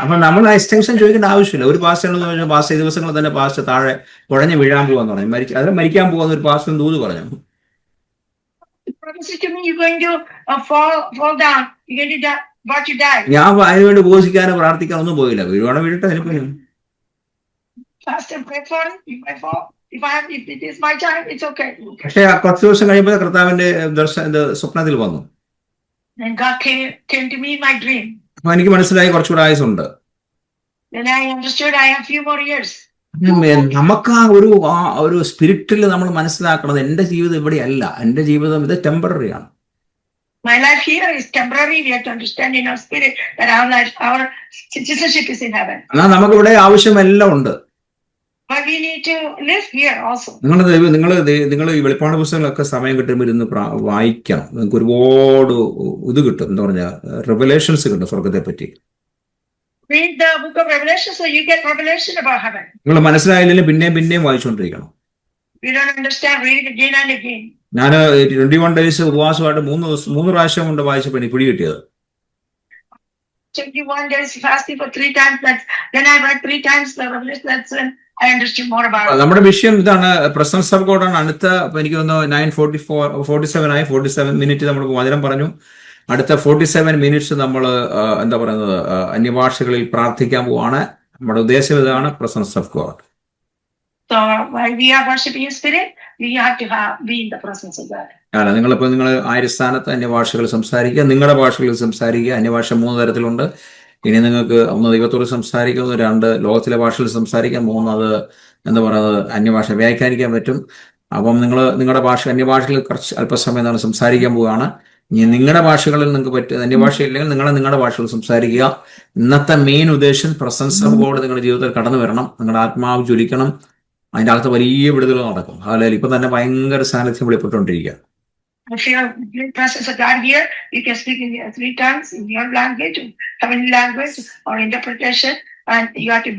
അപ്പൊ നമ്മൾ എക്സ്റ്റൻഷൻ ചോദിക്കേണ്ട ആവശ്യമില്ല. ഒരു പാസ്റ്ററിനോട് പറഞ്ഞു, പാസ്റ്റർ ദിവസങ്ങൾ തന്നെ പാസ്റ്റർ താഴെ കുഴഞ്ഞു വീഴാൻ പോവാന്ന് പറഞ്ഞു. അതിൽ മരിക്കാൻ പോകുന്ന ഒരു പാസ്റ്റർ ദൂത് പറഞ്ഞു. Promise to me, you're going to fall down. You're going to die. But you die. ഞാൻ അതിനുവേണ്ടി ഉപദേശിക്കാനോ പ്രാർത്ഥിക്കാനോ ഒന്നും പോയില്ല. വീഴുവാണോ വീഴട്ടെ, അതിനിപ്പോ Pastor, pray for it. You may fall. If it is my time, it's okay. പക്ഷെ കുറച്ച് ദിവസം കഴിയുമ്പോൾ കർത്താവിന്റെ സ്വപ്നത്തിൽ വന്നു. And God came to me in my dream. അപ്പൊ എനിക്ക് മനസ്സിലായി കുറച്ചുകൂടെ ആയുസുണ്ട്. Then I understood I have few more years. നമുക്ക് ഒരു സ്പിരിറ്റിൽ നമ്മൾ മനസ്സിലാക്കണം, എന്റെ ജീവിതം ഇവിടെയല്ല, എന്റെ ജീവിതം ഇത് ടെമ്പററി ആണ്. My life here is temporary. We have to understand in our spirit that our citizenship is in heaven. എന്നാൽ നമുക്ക് ഇവിടെ ആവശ്യമെല്ലാം ഉണ്ട്. But we need to live here also. നിങ്ങൾ ഈ വെളിപ്പാട് പുസ്തകങ്ങളൊക്കെ സമയം കിട്ടുമ്പോൾ ഇരുന്ന് വായിക്കണം. നിങ്ങൾക്ക് ഒരുപാട് ഇത് കിട്ടും, എന്താ പറഞ്ഞ റെവലേഷൻസ് കിട്ടും സ്വർഗത്തെ പറ്റി. Read the book of Revelation so you get revelation about heaven. നിങ്ങൾ മനസ്സിലായില്ലെങ്കിൽ പിന്നെയും വായിച്ചുകൊണ്ടിരിക്കണം. We don't understand, read it again and again. ഞാൻ 21 days ഉപവാസമായിട്ട് 3 പ്രാവശ്യം കൊണ്ട് വായിച്ചപ്പോൾ എനിക്ക് പിടി കിട്ടിയത്. 21 days fasting for 3 times. Then I read 3 times the Revelation. That's when I understood more about it. നമ്മുടെ വിഷയം ഇതാണ്, പ്രസൻസ് ഓഫ് ഗോഡ് ആണ്. അടുത്ത എനിക്ക് തോന്നുന്നു 9:47 മിനിറ്റ് നമ്മൾ വചനം പറഞ്ഞു. അടുത്ത 47 മിനിറ്റ്സ് നമ്മൾ എന്താ പറയുന്നത്, അന്യഭാഷകളിൽ പ്രാർത്ഥിക്കാൻ പോവാണ്. നമ്മുടെ ഉദ്ദേശം ഇതാണ്, presence of God. So while we are worshiping in spirit, we have to be in the presence of God. നിങ്ങൾ ആര്യസ്ഥാനത്ത് അന്യഭാഷകൾ സംസാരിക്കുക, നിങ്ങളുടെ ഭാഷകളിൽ സംസാരിക്കുക. അന്യഭാഷ 3 തരത്തിലുണ്ട്. ഇനി നിങ്ങൾക്ക് 1 ദൈവത്തോട് സംസാരിക്കുന്നു, 2 ലോകത്തിലെ ഭാഷയിൽ സംസാരിക്കാം, 3 അത് എന്താ പറയുന്നത് അന്യഭാഷ വ്യാഖ്യാനിക്കാൻ പറ്റും. അപ്പം നിങ്ങളുടെ അന്യഭാഷകളിൽ കുറച്ച് അല്പസമയം നമ്മൾ സംസാരിക്കാൻ പോവുകയാണ്. ഇനി നിങ്ങളുടെ ഭാഷകളിൽ നിങ്ങൾക്ക് പറ്റും, അന്യഭാഷ ഇല്ലെങ്കിൽ നിങ്ങളുടെ ഭാഷകൾ സംസാരിക്കുക. ഇന്നത്തെ മെയിൻ ഉദ്ദേശം പ്രസൻസ് ഓഫ് ഗോഡ് നിങ്ങളുടെ ജീവിതത്തിൽ കടന്നു വരണം, നിങ്ങളുടെ ആത്മാവ് ജ്വലിക്കണം. അതിൻ്റെ അകത്ത് വലിയ വിടുതലുകൾ നടക്കും. അല്ലെങ്കിൽ ഇപ്പൊ തന്നെ ഭയങ്കര സാന്നിധ്യം വെളിപ്പെട്ടുകൊണ്ടിരിക്കുക. If you are in the presence of God here, you can speak in 3 tongues in your language, heavenly language, or interpretation, and you have to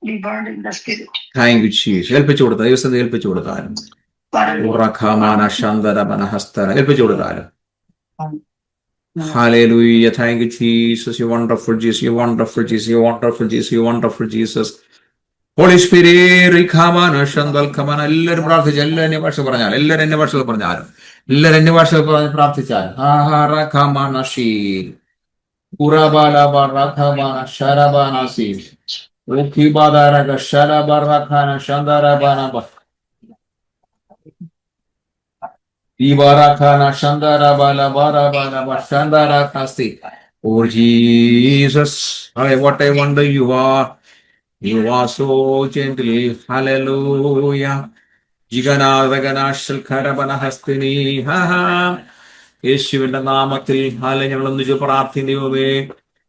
be burned in the spirit. Thank you, Jesus. ഏൽപ്പിച്ചു കൊടുത്താൽ ദിവസം ഏൽപ്പിച്ചു കൊടുത്താലും ഏൽപ്പിച്ചു കൊടുത്താലും. Hallelujah. Thank you, Jesus. You wonderful Jesus. You wonderful Jesus. You wonderful Jesus. You wonderful Jesus. Holy Spirit, എല്ലാവരും പ്രാർത്ഥിച്ചു. എല്ലാവരും അന്യഭാഷ പറഞ്ഞാൽ, എല്ലാവരും അന്യഭാഷകൾ പറഞ്ഞാലും, എല്ലാവരും അന്യഭാഷകൾ പ്രാർത്ഥിച്ചാൽ Oh Jesus, what a wonder you are. You are so gentle. Hallelujah. യേശുവിന്റെ നാമത്തിൽ ഞങ്ങൾ ഒന്നിച്ച് പ്രാർത്ഥിക്കുന്നേ.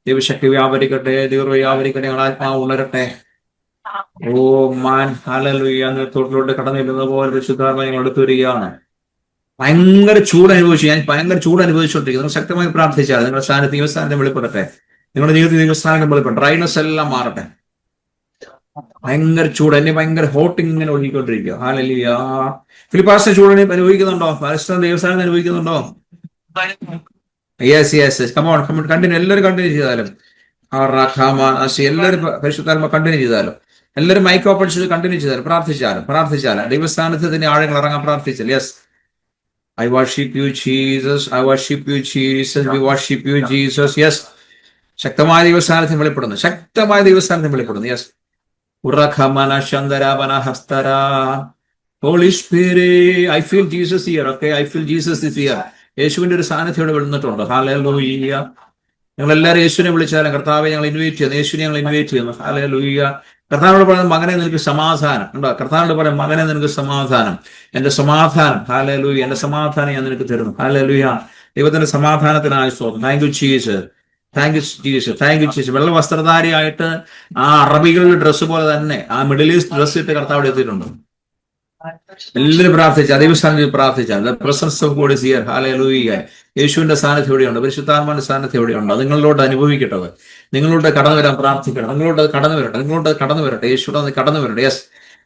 ദൈവശക്തി വ്യാപരിക്കട്ടെ, ദൈവം വ്യാപരിക്കട്ടെ, ഞങ്ങൾ ആത്മാവ് ഉണരട്ടെ. ഓ മാൻ ഹല്ലേലൂയ. തൊട്ടിലോട്ട് കടന്നിരുന്നത് പോലെ പരിശുദ്ധാത്മാവ് ഞങ്ങൾ അടുത്ത് വരികയാണ്. ഭയങ്കര ചൂട് അനുഭവിച്ചു. ഞാൻ ഭയങ്കര ചൂട് അനുഭവിച്ചുകൊണ്ടിരിക്കുന്നു. നിങ്ങൾ ശക്തമായി പ്രാർത്ഥിച്ചാൽ നിങ്ങളുടെ സ്ഥാനത്ത് വെളിപ്പെടട്ടെ. നിങ്ങളുടെ ജീവിതത്തിൽ ദൈവസ്ഥാനം വെളിപ്പെടും. ഡ്രൈനസ് എല്ലാം മാറട്ടെ. ഭയങ്കര ചൂട്, എന്നെ ഭയങ്കര ഹോട്ട് ഇങ്ങനെ ഒഴുകിക്കൊണ്ടിരിക്കുക. ഹല്ലേലൂയ. ഫിലിപ്പാസിന്റെ ചൂടിനെ അനുഭവിക്കുന്നുണ്ടോ? പാലസ്തീൻ ദൈവസ്ഥാനം അനുഭവിക്കുന്നുണ്ടോ? Yes come on continue. എല്ലാവരും കണ്ടിന്യൂ ചെയ്താലും എല്ലാവരും പരിശുദ്ധാത്മ കണ്ടിന്യൂ ചെയ്താലും, എല്ലാവരും മൈക്ക് ഓപ്പൺ ചെയ്ത് കണ്ടിന്യൂ ചെയ്താലും, പ്രാർത്ഥിച്ചാലും ദൈവസ്ഥാനത്തിന്റെ ആഴങ്ങൾ ഇറങ്ങാൻ പ്രാർത്ഥിച്ചാൽ. Yes, I worship you, Jesus. I worship you, Jesus. We worship you, Jesus. Yes. ശക്തമായ ദൈവസ്ഥാനത്തിന് വെളിപ്പെടുന്നു. Yes. ഉറഖമന ശന്തരാപന ഹസ്തര. Holy Spirit, I feel Jesus here. Okay, I feel Jesus is here. യേശുവിന്റെ ഒരു സാന്നിധ്യം ഇവിടെ വിളിച്ചിട്ടുണ്ട്. ഹല്ലേലൂയ. ഞങ്ങൾ എല്ലാവരും യേശുവിനെ വിളിച്ചാലും കർത്താവെ ഞങ്ങൾ ഇൻവൈറ്റ് ചെയ്യുന്നു. യേശുവിനെ ഞങ്ങൾ ഇൻവൈറ്റ് ചെയ്യുന്നു. ഹല്ലേലൂയ. കർത്താവിനോട് പറയുന്നത് മകനെ നിനക്ക് സമാധാനം ഉണ്ടോ? കർത്താവിനോട് പറയാം മകനെ നിനക്ക് സമാധാനം. എന്റെ സമാധാനം, ഹല്ലേലൂയ, എന്റെ സമാധാനം ഞാൻ നിനക്ക് തരുന്നു. ഹല്ലേലൂയ. ദൈവത്തിന്റെ സമാധാനത്തിനായി സ്തോത്രം. Thank you Jesus. വെള്ള വസ്ത്രധാരിയായിട്ട് ആ അറബികളുടെ ഡ്രസ്സ് പോലെ തന്നെ ആ മിഡിൽ ഈസ്റ്റ് ഡ്രസ്സ് ഇട്ട് കർത്താവ് എത്തിയിട്ടുണ്ട്. എല്ലാവരും പ്രാർത്ഥിച്ചാൽ, ദൈവസ്ഥാനത്തിൽ പ്രാർത്ഥിച്ചാൽ presence of God is here. Hallelujah. യേശുവിന്റെ സാന്നിധ്യം എവിടെയുണ്ട്? പരിശുദ്ധാത്മാവിന്റെ സാന്നിധ്യം എവിടെയുണ്ട്? നിങ്ങളിലോട്ട് അനുഭവിക്കട്ടെ. നിങ്ങളോട് കടന്നു വരാൻ പ്രാർത്ഥിക്കണം. നിങ്ങളോട് കടന്നു വരട്ടെ. യേശുവിടെ കടന്നു വരട്ടെ. Yes,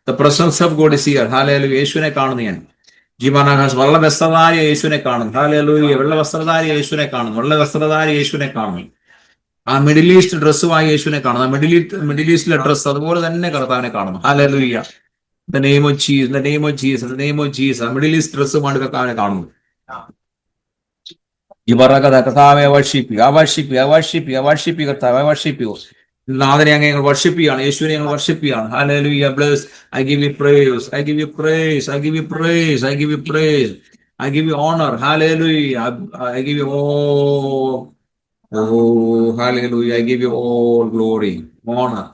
the presence of God is here. Hallelujah. യേശുവിനെ കാണുന്നു ഞാൻ. ജീവനാകാശ് വെള്ള വസ്ത്രധാരിയ യേശുവിനെ കാണുന്നു. ഹല്ലേലൂയ. വെള്ള വസ്ത്രധാരിയ യേശുവിനെ കാണുന്നു. ആ മിഡിൽ ഈസ്റ്റ് ഡ്രസ്സുമായി യേശുവിനെ കാണുന്നു. മിഡിൽ ഈസ്റ്റിലെ ഡ്രസ്സ് അതുപോലെ തന്നെ കർത്താവിനെ കാണുന്നു. Hallelujah. The name of Jesus. Middle east ഡ്രസ്സുമാണ് കർത്താവിനെ കാണുന്നു. കർത്താവെ I worship you. കർത്താവെ I worship you. നാഥനെ അങ്ങ് ഞങ്ങൾ വർഷിപ്പ് ചെയ്യാണ്. യേശുവിനെ ഞങ്ങൾ വർഷിപ്പ് ചെയ്യാണ്. Hallelujah. Bless. I give you praise. I give you honor. Hallelujah. I give you all. Oh, hallelujah. I give you all glory, honor.